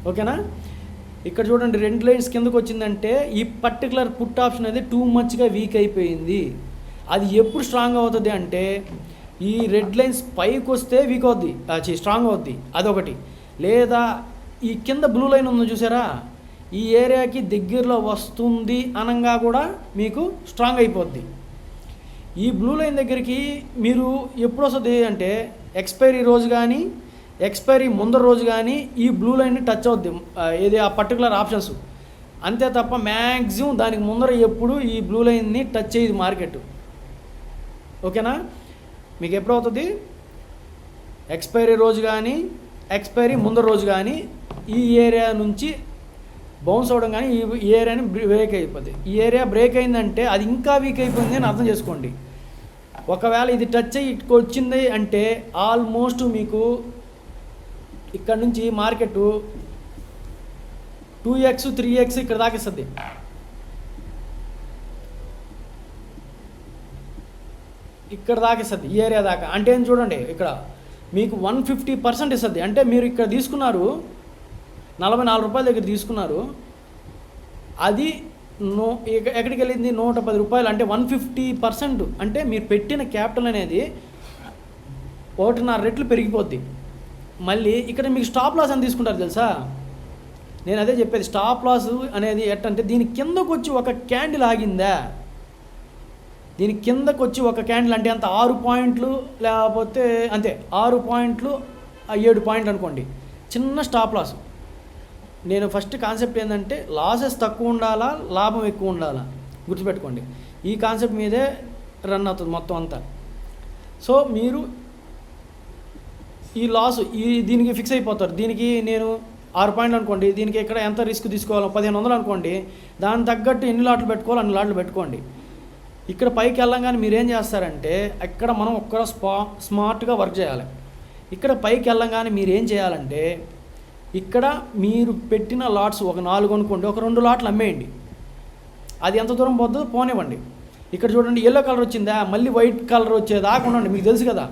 ఓకేనా? ఇక్కడ చూడండి, 2 లైన్స్ కిందకు వచ్చిందంటే ఈ పర్టికులర్ పుట్ ఆప్షన్ అనేది టూ మచ్గా వీక్ అయిపోయింది. అది ఎప్పుడు స్ట్రాంగ్ అవుతుంది అంటే, ఈ రెడ్ లైన్స్ పైకి వస్తే వీక్ అవుద్ది, స్ట్రాంగ్ అవుద్ది, అదొకటి. లేదా ఈ కింద బ్లూ లైన్ ఉందో చూసారా, ఈ ఏరియాకి దగ్గరలో వస్తుంది అనంగా కూడా మీకు స్ట్రాంగ్ అయిపోద్ది. ఈ బ్లూ లైన్ దగ్గరికి మీరు ఎప్పుడు వస్తుంది అంటే ఎక్స్పైరీ రోజు కానీ ఎక్స్పైరీ ముందర రోజు కానీ ఈ బ్లూ లైన్ని టచ్ అవుద్ది, ఏది ఆ పర్టికులర్ ఆప్షన్స్. అంతే తప్ప మ్యాక్సిమం దానికి ముందర ఎప్పుడు ఈ బ్లూ లైన్ని టచ్ చేయదు మార్కెట్. ఓకేనా? మీకు ఎప్పుడు అవుతుంది? ఎక్స్పైరీ రోజు కానీ ఎక్స్పైరీ ముందర రోజు కానీ ఈ ఏరియా నుంచి బౌన్స్ అవ్వడం కానీ ఈ ఏరియాని బ్రేక్ అయిపోద్ది. ఈ ఏరియా బ్రేక్ అయిందంటే అది ఇంకా వీక్ అయిపోయింది అని అర్థం చేసుకోండి. ఒకవేళ ఇది టచ్ అయ్యి వచ్చింది అంటే ఆల్మోస్ట్ మీకు ఇక్కడ నుంచి మార్కెట్ 2x 3x ఇక్కడ దాకా ఇస్తుంది. ఇక్కడ దాకా ఇస్తుంది ఈ ఏరియా దాకా. అంటే ఏం చూడండి, ఇక్కడ మీకు 150% ఇస్తుంది. అంటే మీరు ఇక్కడ తీసుకున్నారు 44 రూపాయల దగ్గర తీసుకున్నారు, అది ఎక్కడికి వెళ్ళింది 110 రూపాయలు. అంటే 150%. అంటే మీరు పెట్టిన క్యాపిటల్ అనేది 1.5 రెట్లు పెరిగిపోద్ది. మళ్ళీ ఇక్కడ మీకు స్టాప్ లాస్ అని తీసుకుంటారు తెలుసా. నేను అదే చెప్పేది, స్టాప్ లాస్ అనేది ఎట్టంటే దీని కిందకు వచ్చి ఒక క్యాండిల్ ఆగిందా, దీని కిందకు వచ్చి ఒక క్యాండిల్ అంటే అంత 6 పాయింట్లు లేకపోతే అంతే 6 పాయింట్లు 7 పాయింట్లు అనుకోండి, చిన్న స్టాప్ లాస్. నేను ఫస్ట్ కాన్సెప్ట్ ఏంటంటే లాసెస్ తక్కువ ఉండాలా లాభం ఎక్కువ ఉండాలా గుర్తుపెట్టుకోండి. ఈ కాన్సెప్ట్ మీదే రన్ అవుతుంది మొత్తం అంతా. సో మీరు ఈ లాస్ దీనికి ఫిక్స్ అయిపోతారు. దీనికి నేను 6 పాయింట్లు అనుకోండి, దీనికి ఇక్కడ ఎంత రిస్క్ తీసుకోవాలో 1500 అనుకోండి, దానికి తగ్గట్టు ఎన్ని లాట్లు పెట్టుకోవాలో అన్ని లాట్లు పెట్టుకోండి. ఇక్కడ పైకి వెళ్ళంగానే మీరు ఏం చేస్తారంటే ఇక్కడ మనం ఒక్కడ స్మార్ట్గా వర్క్ చేయాలి. ఇక్కడ పైకి వెళ్ళంగానే మీరు ఏం చేయాలంటే ఇక్కడ మీరు పెట్టిన లాట్స్ ఒక 4 అనుకోండి, ఒక 2 లాట్లు అమ్మేయండి. అది ఎంత దూరం పోద్దో పోనివ్వండి. ఇక్కడ చూడండి ఎల్లో కలర్ వచ్చిందా, మళ్ళీ వైట్ కలర్ వచ్చేదాకా ఉండండి. మీకు తెలుసు కదా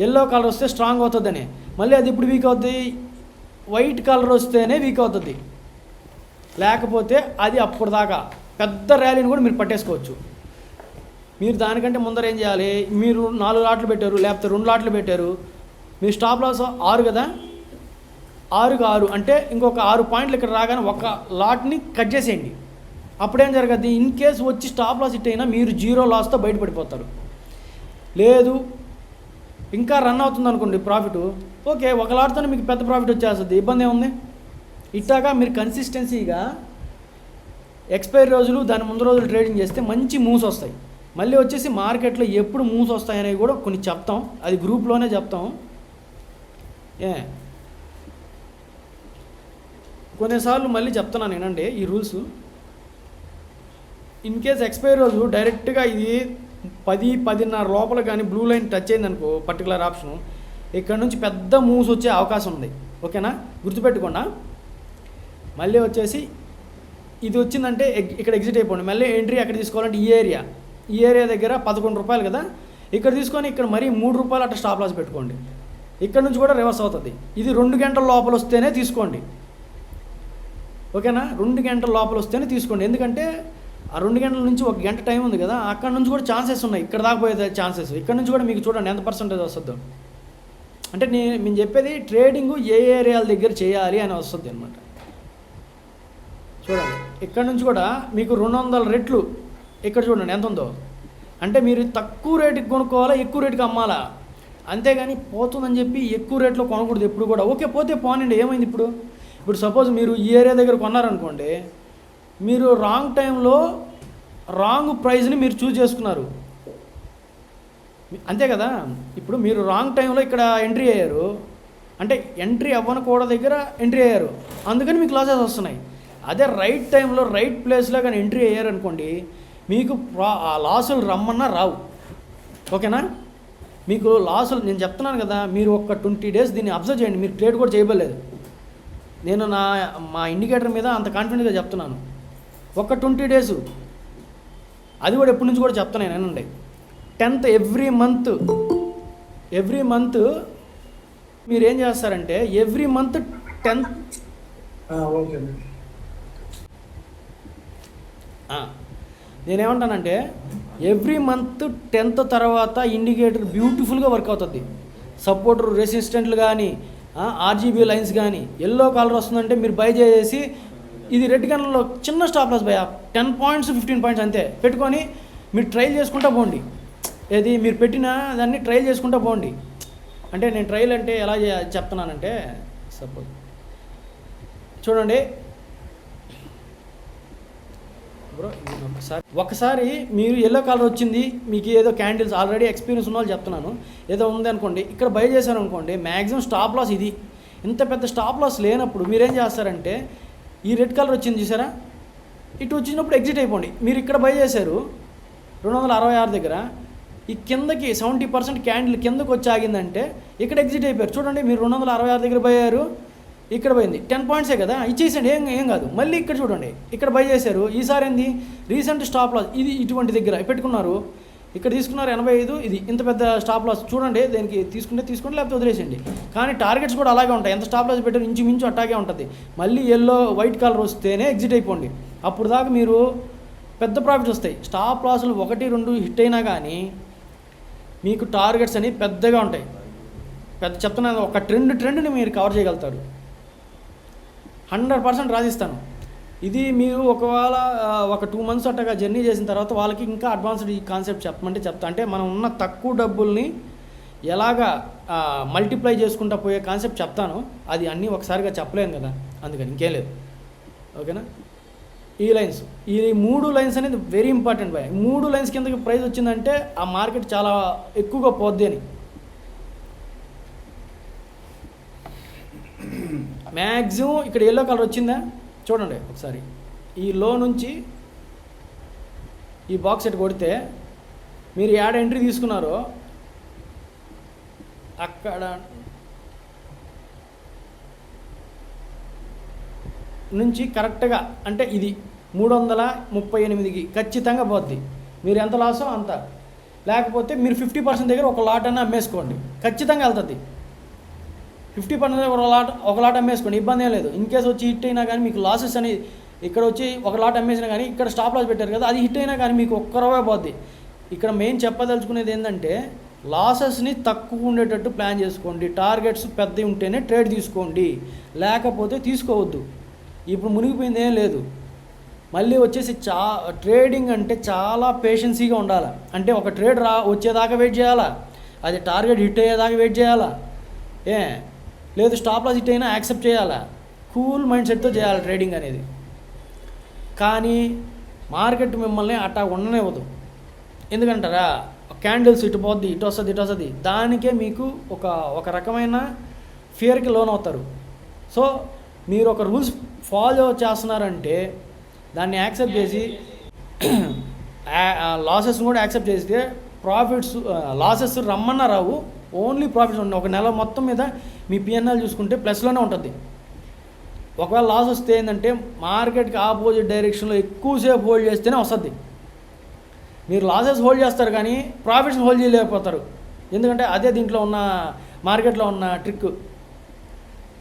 ఎల్లో కలర్ వస్తే స్ట్రాంగ్ అవుతుందని. మళ్ళీ అది ఇప్పుడు వీక్ అవుతుంది, వైట్ కలర్ వస్తేనే వీక్ అవుతుంది. లేకపోతే అది అప్పుడు దాకా పెద్ద ర్యాలీని కూడా మీరు పట్టేసుకోవచ్చు. మీరు దానికంటే ముందర ఏం చేయాలి, మీరు 4 లాట్లు పెట్టారు లేకపోతే 2 లాట్లు పెట్టారు, మీ స్టాప్ లాస్ 6 కదా, 6కు 6 అంటే ఇంకొక 6 పాయింట్లు ఇక్కడ రాగానే ఒక లాట్ని కట్ చేసేయండి. అప్పుడేం జరగద్ది, ఇన్ కేసు వచ్చి స్టాప్ లాస్ హిట్ అయినా మీరు 0 లాస్తో బయటపడిపోతారు. లేదు ఇంకా రన్ అవుతుంది అనుకోండి ప్రాఫిట్, ఓకే ఒక లాట్తోనే మీకు పెద్ద ప్రాఫిట్ వచ్చేస్తుంది, ఇబ్బంది ఏముంది. ఇట్లాగా మీరు కన్సిస్టెన్సీగా ఎక్స్పైరీ రోజులు దాని ముందు రోజులు ట్రేడింగ్ చేస్తే మంచి మూవ్స్ వస్తాయి. మళ్ళీ వచ్చేసి మార్కెట్లో ఎప్పుడు మూవ్స్ వస్తాయనేవి కూడా కొన్ని చెప్తాం, అది గ్రూప్లోనే చెప్తాం. కొన్నిసార్లు మళ్ళీ చెప్తున్నాను నేనండి ఈ రూల్స్. ఇన్ కేస్ ఎక్స్పైరీ రోజు డైరెక్ట్గా ఇది 10-10:30 లోపల కానీ బ్లూ లైన్ టచ్ అయిందనుకో పర్టికులర్ ఆప్షను, ఇక్కడ నుంచి పెద్ద మూవ్స్ వచ్చే అవకాశం ఉంది. ఓకేనా, గుర్తుపెట్టుకోండి. మళ్ళీ వచ్చేసి ఇది వచ్చిందంటే ఇక్కడ ఎగ్జిట్ అయిపోండి. మళ్ళీ ఎంట్రీ ఎక్కడ తీసుకోవాలంటే ఈ ఏరియా దగ్గర 11 రూపాయలు కదా, ఇక్కడ తీసుకొని ఇక్కడ మరీ 3 రూపాయలు అట్లా స్టాప్ లాస్ పెట్టుకోండి. ఇక్కడ నుంచి కూడా రివర్స్ అవుతుంది. ఇది 2 గంటల లోపల వస్తేనే తీసుకోండి. ఓకేనా, 2 గంటల లోపల వస్తేనే తీసుకోండి. ఎందుకంటే ఆ 2 గంటల నుంచి 1 గంట టైం ఉంది కదా, అక్కడ నుంచి కూడా ఛాన్సెస్ ఉన్నాయి, ఇక్కడ దాకా పోయే ఛాన్సెస్. ఇక్కడ నుంచి కూడా మీకు చూడండి ఎంత పర్సెంటేజ్ వస్తుందో. అంటే నేను చెప్పేది ట్రేడింగ్ ఏ ఏరియాల దగ్గర చేయాలి అని వస్తుంది అనమాట. చూడండి ఇక్కడ నుంచి కూడా మీకు 200 రెట్లు ఇక్కడ చూడండి ఎంత ఉందో. అంటే మీరు తక్కువ రేటుకి కొనుక్కోవాలా ఎక్కువ రేటుకి అమ్మాలా, అంతేగాని పోతుందని చెప్పి ఎక్కువ రేట్లో కొనకూడదు ఎప్పుడు కూడా. ఓకే పోతే పోనండి, ఏమైంది ఇప్పుడు సపోజ్ మీరు ఈ ఏరియా దగ్గర కొన్నారనుకోండి, మీరు రాంగ్ టైంలో రాంగ్ ప్రైస్ని మీరు చూజ్ చేసుకున్నారు, అంతే కదా. ఇప్పుడు మీరు రాంగ్ టైంలో ఇక్కడ ఎంట్రీ అయ్యారు, అంటే ఎంట్రీ అవ్వనకూడదు దగ్గర ఎంట్రీ అయ్యారు, అందుకని మీకు లాసెస్ వస్తున్నాయి. అదే రైట్ టైంలో రైట్ ప్లేస్లో కానీ ఎంట్రీ అయ్యారనుకోండి, మీకు ఆ లాసులు రమ్మన్నా రావు. ఓకేనా, మీకు లాసులు నేను చెప్తున్నాను కదా, మీరు ఒక 20 డేస్ దీన్ని అబ్జర్వ్ చేయండి. మీరు ట్రేడ్ కూడా చేయబడలేదు, నేను మా ఇండికేటర్ మీద అంత కాన్ఫిడెంట్గా చెప్తున్నాను. ఒక 20 డేసు, అది కూడా ఎప్పటి నుంచి కూడా చెప్తాను నేనండి. 10th ఎవ్రీ మంత్ మీరు ఏం చేస్తారంటే ఎవ్రీ మంత్ 10th నేనేమంటానంటే ఎవ్రీ మంత్ 10th తర్వాత ఇండికేటర్ బ్యూటిఫుల్గా వర్క్ అవుతుంది. సపోర్టర్ రెసిస్టెంట్లు కానీ ఆర్జీబీ లైన్స్ కానీ ఎల్లో కలర్ వస్తుందంటే మీరు బై చేసి ఇది రెడ్ కలర్లో చిన్న స్టాప్ లాస్ భయ 10 పాయింట్స్ 15 పాయింట్స్ అంతే పెట్టుకొని మీరు ట్రైల్ చేసుకుంటూ పోండి. ఏది మీరు పెట్టిన దాన్ని ట్రైల్ చేసుకుంటూ పోండి. అంటే నేను ట్రైల్ అంటే ఎలా చెప్తున్నానంటే సపోజ్ చూడండి బ్రో, ఒకసారి మీరు ఎల్లో కలర్ వచ్చింది, మీకు ఏదో క్యాండిల్స్ ఆల్రెడీ ఎక్స్పీరియన్స్ ఉన్న వాళ్ళు చెప్తున్నాను, ఏదో ఉంది అనుకోండి, ఇక్కడ బై చేశారు అనుకోండి, మ్యాక్సిమం స్టాప్ లాస్ ఇది. ఇంత పెద్ద స్టాప్ లాస్ లేనప్పుడు మీరేం చేస్తారంటే ఈ రెడ్ కలర్ వచ్చింది చూసారా, ఇటు వచ్చినప్పుడు ఎగ్జిట్ అయిపోండి. మీరు ఇక్కడ బై చేశారు 266 దగ్గర, ఈ కిందకి 70% క్యాండిల్ కిందకి వచ్చి ఆగిందంటే ఇక్కడ ఎగ్జిట్ అయిపోయారు. చూడండి మీరు 266 దగ్గర బై అయ్యారు, ఇక్కడ పోయింది 10 పాయింట్సే కదా, ఇచ్చేసండి ఏం కాదు. మళ్ళీ ఇక్కడ చూడండి ఇక్కడ బై చేశారు, ఈసారి ఏంది రీసెంట్ స్టాప్ లాస్ ఇది ఇటువంటి దగ్గర పెట్టుకున్నారు, ఇక్కడ తీసుకున్నారు 85, ఇది ఇంత పెద్ద స్టాప్ లాస్ చూడండి. దేనికి తీసుకుంటే తీసుకోండి, లేకపోతే వదిలేసండి. కానీ టార్గెట్స్ కూడా అలాగే ఉంటాయి, ఎంత స్టాప్ లాస్ పెట్టారు ఇంచుమించు అట్టాగే ఉంటుంది. మళ్ళీ ఎల్లో వైట్ కలర్ వస్తేనే ఎగ్జిట్ అయిపోండి. అప్పుడు దాకా మీరు పెద్ద ప్రాఫిట్స్ వస్తాయి. స్టాప్ లాసులు 1, 2 హిట్ అయినా కానీ మీకు టార్గెట్స్ అని పెద్దగా ఉంటాయి. చెప్తున్నాను, ఒక ట్రెండ్ని మీరు కవర్ చేయగలుగుతారు. 100% రాసిస్తాను. ఇది మీరు ఒకవేళ ఒక 2 months అట్టగా జర్నీ చేసిన తర్వాత వాళ్ళకి ఇంకా అడ్వాన్స్డ్ ఈ కాన్సెప్ట్ చెప్పమంటే చెప్తా. అంటే మనం ఉన్న తక్కువ డబ్బుల్ని ఎలాగా మల్టిప్లై చేసుకుంటూ పోయే కాన్సెప్ట్ చెప్తాను. అది అన్నీ ఒకసారిగా చెప్పలేను కదా, అందుకని ఇంకేం లేదు. ఓకేనా? ఈ లైన్స్, ఈ 3 లైన్స్ అనేది వెరీ ఇంపార్టెంట్ బాయ్. 3 లైన్స్ కిందకి ప్రైస్ వచ్చిందంటే ఆ మార్కెట్ చాలా ఎక్కువగా పోద్ది అని. మ్యాక్సిమం ఇక్కడ ఎల్లో కలర్ వచ్చిందా చూడండి ఒకసారి, ఈ లో నుంచి ఈ బాక్స్ ఎట్ కొడితే మీరు యాడ్ ఎంట్రీ తీసుకున్నారో అక్కడ నుంచి కరెక్ట్గా అంటే ఇది 338కి ఖచ్చితంగా పోద్ది. మీరు ఎంత లాసో అంత, లేకపోతే మీరు 50% దగ్గర ఒక లాట్ అన్న అమ్మేసుకోండి, ఖచ్చితంగా వెళ్తుంది. 50% ఒక లాట్ అమ్మేసుకోండి, ఇబ్బంది ఏం లేదు. ఇన్ కేసు వచ్చి హిట్ అయినా కానీ మీకు లాసెస్ అని ఇక్కడ వచ్చి ఒక లాట్ అమ్మేసినా కానీ ఇక్కడ స్టాప్ లాస్ పెట్టారు కదా, అది హిట్ అయినా కానీ మీకు ఒక్కరవే పోద్ది. ఇక్కడ మెయిన్ చెప్పదలుచుకునేది ఏంటంటే లాసెస్ని తక్కువ ఉండేటట్టు ప్లాన్ చేసుకోండి. టార్గెట్స్ పెద్దవి ఉంటేనే ట్రేడ్ తీసుకోండి, లేకపోతే తీసుకోవద్దు. ఇప్పుడు మునిగిపోయింది ఏం లేదు. మళ్ళీ వచ్చేసి ట్రేడింగ్ అంటే చాలా పేషెన్సీగా ఉండాలి. అంటే ఒక ట్రేడ్ వచ్చేదాకా వెయిట్ చేయాలా, అది టార్గెట్ హిట్ అయ్యేదాకా వెయిట్ చేయాలా, లేదు స్టాప్ లాస్ హిట్ అయినా యాక్సెప్ట్ చేయాలా. కూల్ మైండ్ సెట్తో చేయాలి ట్రేడింగ్ అనేది. కానీ మార్కెట్ మిమ్మల్ని అట్టా ఉండనివ్వదు. ఎందుకంటారా, క్యాండిల్స్ ఇటు పోద్ది, ఇటు వస్తుంది, దానికే మీకు ఒక రకమైన ఫియర్కి లోన్ అవుతారు. సో మీరు ఒక రూల్స్ ఫాలో చేస్తున్నారంటే దాన్ని యాక్సెప్ట్ చేసి లాసెస్ కూడా యాక్సెప్ట్ చేస్తే ప్రాఫిట్స్ లాసెస్ రమ్మన్నా రావు, ఓన్లీ ప్రాఫిట్స్ ఉంటాయి. ఒక నెల మొత్తం మీద మీ పిఎన్ఎల్ చూసుకుంటే ప్లస్లోనే ఉంటుంది. ఒకవేళ లాస్ వస్తే ఏంటంటే మార్కెట్కి ఆపోజిట్ డైరెక్షన్లో ఎక్కువసేపు హోల్డ్ చేస్తేనే వస్తుంది. మీరు లాసెస్ హోల్డ్ చేస్తారు కానీ ప్రాఫిట్స్ని హోల్డ్ చేయలేకపోతారు. ఎందుకంటే అదే దీంట్లో ఉన్న మార్కెట్లో ఉన్న ట్రిక్.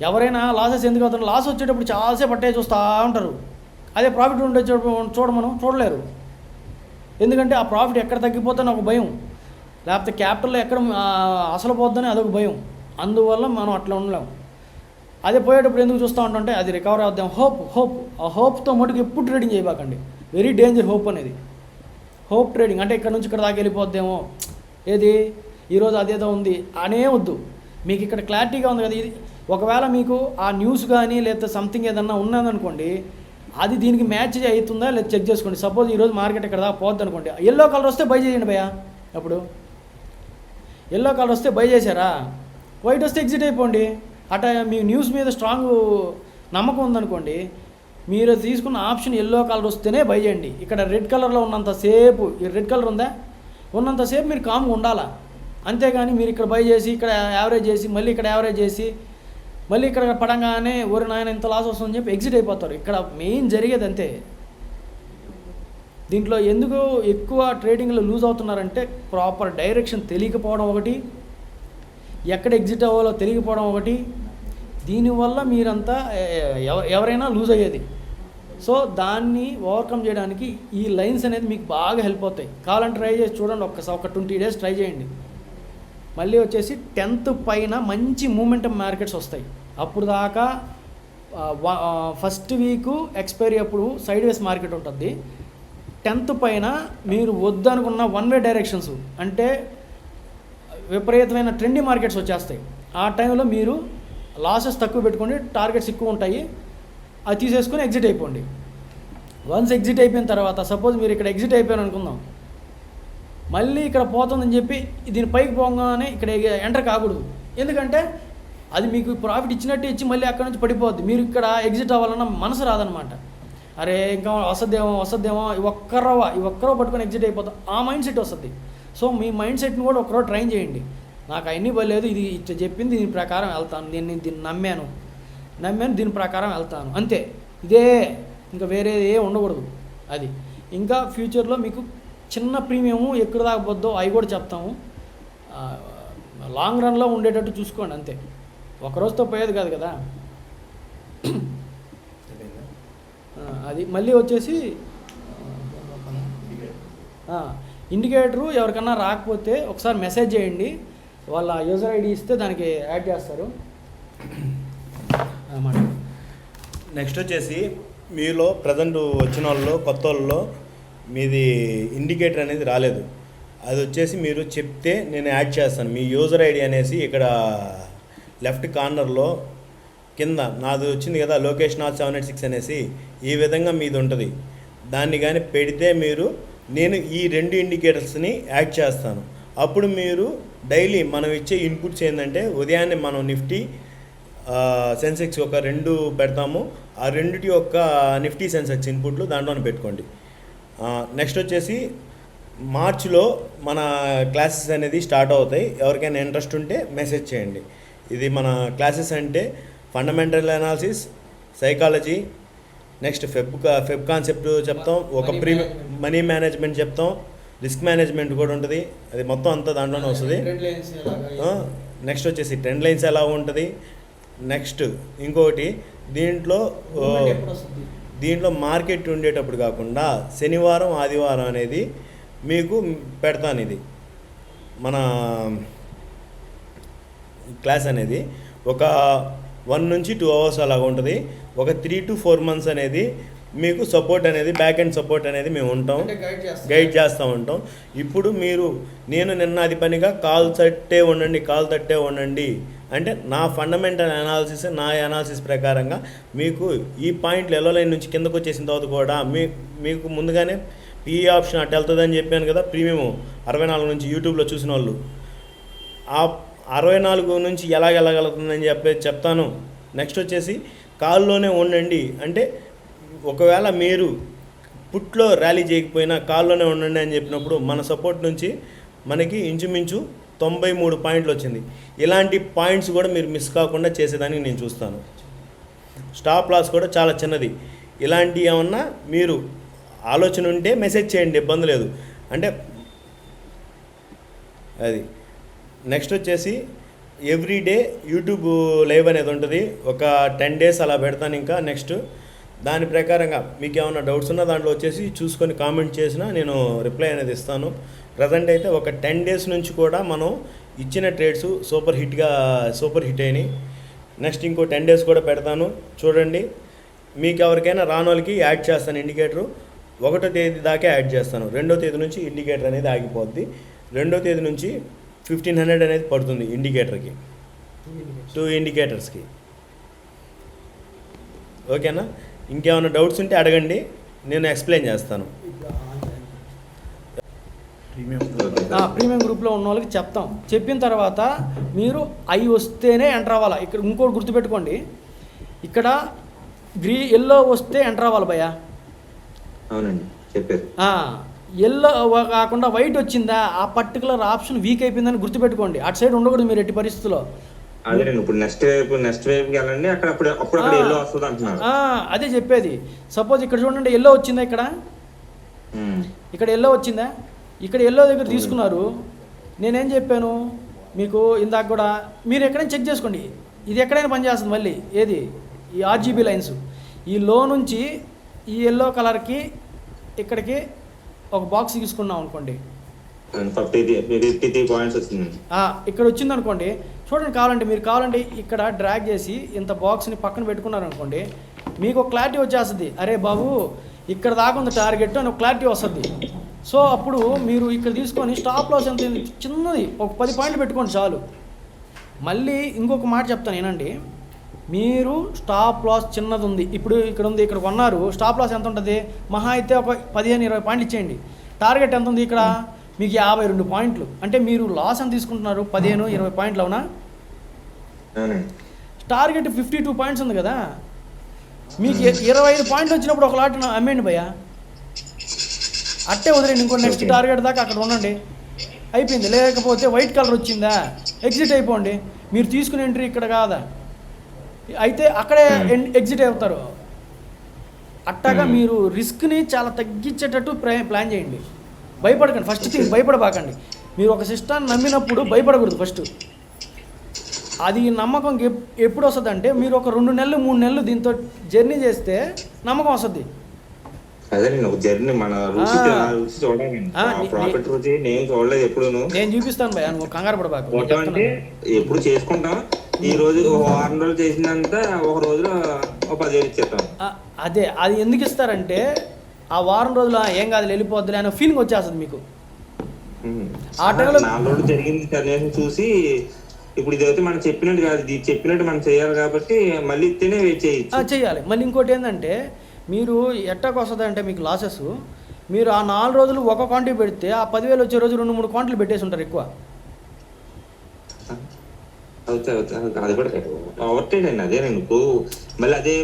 ఎవరైనా లాసెస్ ఎందుకు అవుతారు, లాస్ వచ్చేటప్పుడు చాలాసేపు పట్టే చూస్తూ ఉంటారు. అదే ప్రాఫిట్ ఉండే చూడలేరు. ఎందుకంటే ఆ ప్రాఫిట్ ఎక్కడ తగ్గిపోతుందని ఒక భయం, లేకపోతే క్యాపిటల్లో ఎక్కడ అసలు పోద్దని అదొక భయం. అందువల్ల మనం అట్లా ఉండలేము. అదే పోయేటప్పుడు ఎందుకు చూస్తూ ఉంటుంటే అది రికవర్ అవుద్దాం ఆ హోప్తో మటుకు ఎప్పుడు ట్రేడింగ్ చేయబాకండి. వెరీ డేంజర్ హోప్ అనేది. హోప్ ట్రేడింగ్ అంటే ఇక్కడ నుంచి ఇక్కడ దాకా వెళ్ళిపోద్దేమో, ఏది ఈరోజు అదేదో ఉంది అనే వద్దు. మీకు ఇక్కడ క్లారిటీగా ఉంది కదా, ఇది ఒకవేళ మీకు ఆ న్యూస్ కానీ లేకపోతే సంథింగ్ ఏదన్నా ఉన్నదనుకోండి, అది దీనికి మ్యాచ్ అవుతుందా లేదా చెక్ చేసుకోండి. సపోజ్ ఈరోజు మార్కెట్ ఇక్కడ దాకా పోద్ది అనుకోండి, ఎల్లో కలర్ వస్తే బై చేయండి భయ్యా. అప్పుడు ఎల్లో కలర్ వస్తే బై చేశారా, వైట్ వస్తే ఎగ్జిట్ అయిపోండి. అట్లా మీ న్యూస్ మీద స్ట్రాంగ్ నమ్మకం ఉందనుకోండి, మీరు తీసుకున్న ఆప్షన్ ఎల్లో కలర్ వస్తేనే బై చేయండి. ఇక్కడ రెడ్ కలర్లో ఉన్నంతసేపు, ఈ రెడ్ కలర్ ఉందా ఉన్నంతసేపు మీరు కామ్గా ఉండాలా. అంతేగాని మీరు ఇక్కడ బై చేసి ఇక్కడ యావరేజ్ చేసి మళ్ళీ ఇక్కడ యావరేజ్ చేసి మళ్ళీ ఇక్కడ పడంగానే ఓరి నాయన ఇంత లాస్ వస్తుందని చెప్పి ఎగ్జిట్ అయిపోతారు. ఇక్కడ మెయిన్ జరిగేది అంతే. దీంట్లో ఎందుకు ఎక్కువ ట్రేడింగ్లో లూజ్ అవుతున్నారంటే ప్రాపర్ డైరెక్షన్ తెలియకపోవడం ఒకటి, ఎక్కడ ఎగ్జిట్ అవ్వాలో తెలియకపోవడం ఒకటి. దీనివల్ల మీరంతా ఎవరైనా లూజ్ అయ్యేది. సో దాన్ని ఓవర్కమ్ చేయడానికి ఈ లైన్స్ అనేది మీకు బాగా హెల్ప్ అవుతాయి. కావాలంటే ట్రై చేసి చూడండి, ఒక 20 days ట్రై చేయండి. మళ్ళీ వచ్చేసి 10th పైన మంచి మూమెంటం మార్కెట్స్ వస్తాయి. అప్పుడు దాకా ఫస్ట్ వీకు ఎక్స్పైరీ అప్పుడు సైడ్ వేస్ మార్కెట్ ఉంటుంది. 10th పైన మీరు వద్దనుకున్న వన్ వే డైరెక్షన్స్ అంటే విపరీతమైన ట్రెండీ మార్కెట్స్ వచ్చేస్తాయి. ఆ టైంలో మీరు లాసెస్ తక్కువ పెట్టుకోండి, టార్గెట్స్ ఎక్కువ ఉంటాయి, అది తీసేసుకొని ఎగ్జిట్ అయిపోండి. వన్స్ ఎగ్జిట్ అయిపోయిన తర్వాత సపోజ్ మీరు ఇక్కడ ఎగ్జిట్ అయిపోయారు అనుకుందాం, మళ్ళీ ఇక్కడ పోతుందని చెప్పి దీని పైకి పోగానే ఇక్కడ ఎంటర్ కాకూడదు. ఎందుకంటే అది మీకు ప్రాఫిట్ ఇచ్చినట్టు ఇచ్చి మళ్ళీ అక్కడ నుంచి పడిపోద్ది. మీరు ఇక్కడ ఎగ్జిట్ అవ్వాలన్న మనసు రాదనమాట. అరే ఇంకా వస్తుందేమో ఈ ఒక్కరో పట్టుకొని ఎగ్జిట్ అయిపోతాం, ఆ మైండ్ సెట్ వస్తుంది. సో మీ మైండ్ సెట్ని కూడా ఒకరో ట్రైన్ చేయండి. నాకు అవన్నీ పర్లేదు, ఇది ఇట్లా చెప్పింది దీని ప్రకారం వెళ్తాను, దీన్ని నమ్మాను దీని ప్రకారం వెళ్తాను, అంతే. ఇదే, ఇంకా వేరే ఏ ఉండకూడదు. అది ఇంకా ఫ్యూచర్లో మీకు చిన్న ప్రీమియము ఎక్కడ దాకపోద్దో అవి కూడా చెప్తాము. లాంగ్ రన్లో ఉండేటట్టు చూసుకోండి, అంతే. ఒకరోజుతో పోయేది కాదు కదా అది. మళ్ళీ వచ్చేసి ఇండికేటరు ఎవరికన్నా రాకపోతే ఒకసారి మెసేజ్ చేయండి, వాళ్ళ యూజర్ ఐడి ఇస్తే దానికి యాడ్ చేస్తారు అన్నమాట. నెక్స్ట్ వచ్చేసి మీలో ప్రజెంట్ వచ్చిన వాళ్ళలో కొత్త వాళ్ళలో మీది ఇండికేటర్ అనేది రాలేదు, అది వచ్చేసి మీరు చెప్తే నేను యాడ్ చేస్తాను. మీ యూజర్ ఐడి అనేసి ఇక్కడ లెఫ్ట్ కార్నర్లో కింద నాది వచ్చింది కదా లోకేష్ నాథ్ 786 అనేసి, ఈ విధంగా మీది ఉంటుంది. దాన్ని కానీ పెడితే నేను ఈ 2 ఇండికేటర్స్ని యాడ్ చేస్తాను. అప్పుడు మీరు డైలీ మనం ఇచ్చే ఇన్పుట్స్ ఏంటంటే ఉదయాన్నే మనం నిఫ్టీ సెన్సెక్స్ ఒక 2 పెడతాము, ఆ 2 యొక్క నిఫ్టీ సెన్సెక్స్ ఇన్పుట్లు దాంట్లోనే పెట్టుకోండి. నెక్స్ట్ వచ్చేసి మార్చిలో మన క్లాసెస్ అనేది స్టార్ట్ అవుతాయి. ఎవరికైనా ఇంట్రెస్ట్ ఉంటే మెసేజ్ చేయండి. ఇది మన క్లాసెస్ అంటే fundamental analysis, psychology, next Feb concept చెప్తాం, ఒక మనీ మేనేజ్మెంట్ చెప్తాం, రిస్క్ మేనేజ్మెంట్ కూడా ఉంటుంది. అది మొత్తం అంతా దాంట్లోనే వస్తుంది. నెక్స్ట్ వచ్చేసి ట్రెండ్ లైన్స్ ఎలా ఉంటుంది. నెక్స్ట్ ఇంకొకటి దీంట్లో మార్కెట్ ఉండేటప్పుడు కాకుండా శనివారం ఆదివారం అనేది మీకు పెడతాను. ఇది మన క్లాస్ అనేది ఒక 1 నుంచి 2 hours అలాగా ఉంటుంది. ఒక 3 to 4 months అనేది మీకు సపోర్ట్ అనేది బ్యాక్ అండ్ సపోర్ట్ అనేది మేము ఉంటాం, గైడ్ చేస్తూ ఉంటాం. ఇప్పుడు నేను నిన్న అది పనిగా కాల్ తట్టే ఉండండి అంటే నా ఫండమెంటల్ అనాలిసిస్, నా అనాలిసిస్ ప్రకారంగా మీకు ఈ పాయింట్లు ఎల్లో లైన్ నుంచి కిందకు వచ్చేసిన తర్వాత కూడా మీకు ముందుగానే పిఈ ఆప్షన్ అటు వెళ్తుందని చెప్పాను కదా. ప్రీమియం 64 నుంచి యూట్యూబ్లో చూసిన వాళ్ళు ఆ 64 నుంచి ఎలాగెళ్ళగలుగుతుందని చెప్తాను. నెక్స్ట్ వచ్చేసి కాల్లోనే ఉండండి అంటే ఒకవేళ మీరు పుట్లో ర్యాలీ చేయకపోయినా కాల్లోనే ఉండండి అని చెప్పినప్పుడు మన సపోర్ట్ నుంచి మనకి ఇంచుమించు 93 పాయింట్లు వచ్చింది. ఇలాంటి పాయింట్స్ కూడా మీరు మిస్ కాకుండా చేసేదానికి నేను చూస్తాను. స్టాప్ లాస్ కూడా చాలా చిన్నది. ఇలాంటి ఏమన్నా మీరు ఆలోచన ఉంటే మెసేజ్ చేయండి, ఇబ్బంది లేదు. అంటే అది నెక్స్ట్ వచ్చేసి ఎవ్రీడే యూట్యూబ్ లైవ్ అనేది ఉంటుంది. ఒక 10 days అలా పెడతాను. ఇంకా నెక్స్ట్ దాని ప్రకారంగా మీకు ఏమైనా డౌట్స్ ఉన్నా దాంట్లో వచ్చేసి చూసుకొని కామెంట్ చేసినా నేను రిప్లై అనేది ఇస్తాను. ప్రజెంట్ అయితే ఒక 10 days నుంచి కూడా మనం ఇచ్చిన ట్రేడ్స్ సూపర్ హిట్ అయినాయి. నెక్స్ట్ ఇంకో 10 days కూడా పెడతాను, చూడండి. మీకు ఎవరికైనా రాని వాళ్ళకి యాడ్ చేస్తాను ఇండికేటరు. 1వ తేదీ దాకా యాడ్ చేస్తాను. 2వ తేదీ నుంచి ఇండికేటర్ అనేది ఆగిపోద్ది. 2వ తేదీ నుంచి 1500 అనేది పడుతుంది ఇండికేటర్కి, 2 ఇండికేటర్స్కి. ఓకేనా? ఇంకేమైనా డౌట్స్ ఉంటే అడగండి, నేను ఎక్స్ప్లెయిన్ చేస్తాను. ప్రీమియం గ్రూప్లో ఉన్న వాళ్ళకి చెప్తాం. చెప్పిన తర్వాత మీరు అవి వస్తేనే ఎంటర్ అవ్వాలి. ఇక్కడ ఇంకోటి గుర్తుపెట్టుకోండి, ఇక్కడ ఎల్లో వస్తే ఎంటర్ అవ్వాలి భయ్యా. అవునండి చెప్పారు. ఎల్లో కాకుండా వైట్ వచ్చిందా ఆ పర్టికులర్ ఆప్షన్ వీక్ అయిపోయిందని గుర్తుపెట్టుకోండి. అటు సైడ్ ఉండకూడదు మీరు ఎట్టి పరిస్థితుల్లో. ఇప్పుడు నెక్స్ట్ వైపుకి వెళ్ళండి, అప్పుడు ఎల్లో వస్తుంది అంటున్నారు. అదే చెప్పేది. సపోజ్ ఇక్కడ చూడండి ఎల్లో వచ్చిందా, ఇక్కడ ఎల్లో వచ్చిందా, ఇక్కడ ఎల్లో దగ్గర తీసుకున్నారు. నేనేం చెప్పాను మీకు ఇందాక కూడా, మీరు ఎక్కడైనా చెక్ చేసుకోండి, ఇది ఎక్కడైనా పనిచేస్తుంది. మళ్ళీ ఏది ఈ ఆర్జీబీ లైన్స్, ఈ లో నుంచి ఈ ఎల్లో కలర్కి ఇక్కడికి ఒక బాక్స్ తీసుకున్నాం అనుకోండి, 53 పాయింట్స్ వచ్చింది. ఇక్కడ వచ్చింది అనుకోండి, చూడండి కావాలంటే మీరు కావాలంటే ఇక్కడ డ్రాగ్ చేసి ఇంత బాక్స్ని పక్కన పెట్టుకున్నారు అనుకోండి, మీకు ఒక క్లారిటీ వచ్చేస్తుంది. అరే బాబు ఇక్కడ దాకా ఉంది టార్గెట్ అని ఒక క్లారిటీ వస్తుంది. సో అప్పుడు మీరు ఇక్కడ తీసుకొని స్టాప్ లాస్ ఎంత చిన్నది ఒక 10 పాయింట్లు పెట్టుకోండి చాలు. మళ్ళీ ఇంకొక మాట చెప్తాను ఏనండి, మీరు స్టాప్ లాస్ చిన్నది ఉంది, ఇప్పుడు ఇక్కడ ఉంది, ఇక్కడ కొన్నారు, స్టాప్ లాస్ ఎంత ఉంటుంది, మహా అయితే ఒక 15-20 పాయింట్లు ఇచ్చేయండి. టార్గెట్ ఎంత ఉంది ఇక్కడ మీకు 52 పాయింట్లు, అంటే మీరు లాస్ అని తీసుకుంటున్నారు 15-20 పాయింట్లు, అవునా? టార్గెట్ 52 పాయింట్స్ ఉంది కదా, మీకు 25 పాయింట్లు వచ్చినప్పుడు ఒక లాట్ అమ్మేయండి భయ్య, అట్టే వదిలేండి, ఇంకో నెక్స్ట్ టార్గెట్ దాకా అక్కడ ఉండండి, అయిపోయింది. లేకపోతే వైట్ కలర్ వచ్చిందా ఎగ్జిట్ అయిపోండి, మీరు తీసుకునే ఎంట్రీ ఇక్కడ కాదా, అయితే అక్కడే ఎగ్జిట్ అవుతారు. అట్టాగా మీరు రిస్క్ని చాలా తగ్గించేటట్టు ప్లాన్ చేయండి. భయపడకండి, ఫస్ట్ థింగ్ భయపడబాకండి. మీరు ఒక సిస్టాన్ని నమ్మినప్పుడు భయపడకూడదు ఫస్ట్. అది నమ్మకం ఎప్పుడు వస్తుంది అంటే మీరు ఒక 2 నెలలు 3 నెలలు దీంతో జర్నీ చేస్తే నమ్మకం వస్తుంది. అదే నేను ఒక జర్నీ మన రుచి చూడాలి, ప్రాఫిట్ రుచి నేను చూడలేదు ఎప్పుడు. నేను చూపిస్తాను భయ, నువ్వు కంగారు పడబాకు. అంటే ఎప్పుడు చేసుకుంటాం, ఈ రోజు 1 వారం రోజులు చేసిందంతా ఒక రోజులో 10,000 ఇచ్చేస్తాం. అదే అది ఎందుకు ఇస్తారంటే ఆ వారం రోజులు ఏం కాదు వెళ్ళిపోద్దులే అనే ఫీలింగ్ వచ్చేస్తుంది మీకు. ఆ టైంలో 4 రోజులు జరిగింది సన్యాసం చూసి ఇప్పుడు ఇదైతే మనం చెప్పినట్టు కాదు, ఇది చెప్పినట్టు మనం చేయాలి కాబట్టి మళ్ళీ ఇస్తేనే వెయిట్ చేయాలి. మళ్ళీ ఇంకోటి ఏంటంటే మీరు ఎట్టాకు వస్తుంది అంటే మీకు లాసెస్, మీరు ఆ 4 రోజులు ఒక క్వాంటిటీ పెడితే ఆ 10,000 వచ్చే రోజు 2-3 క్వాంటిటీలు పెట్టేసి ఉంటారు ఎక్కువ. అది కూడా ఓవర్టేడ్ అండి, అదే నేను మళ్ళీ అదే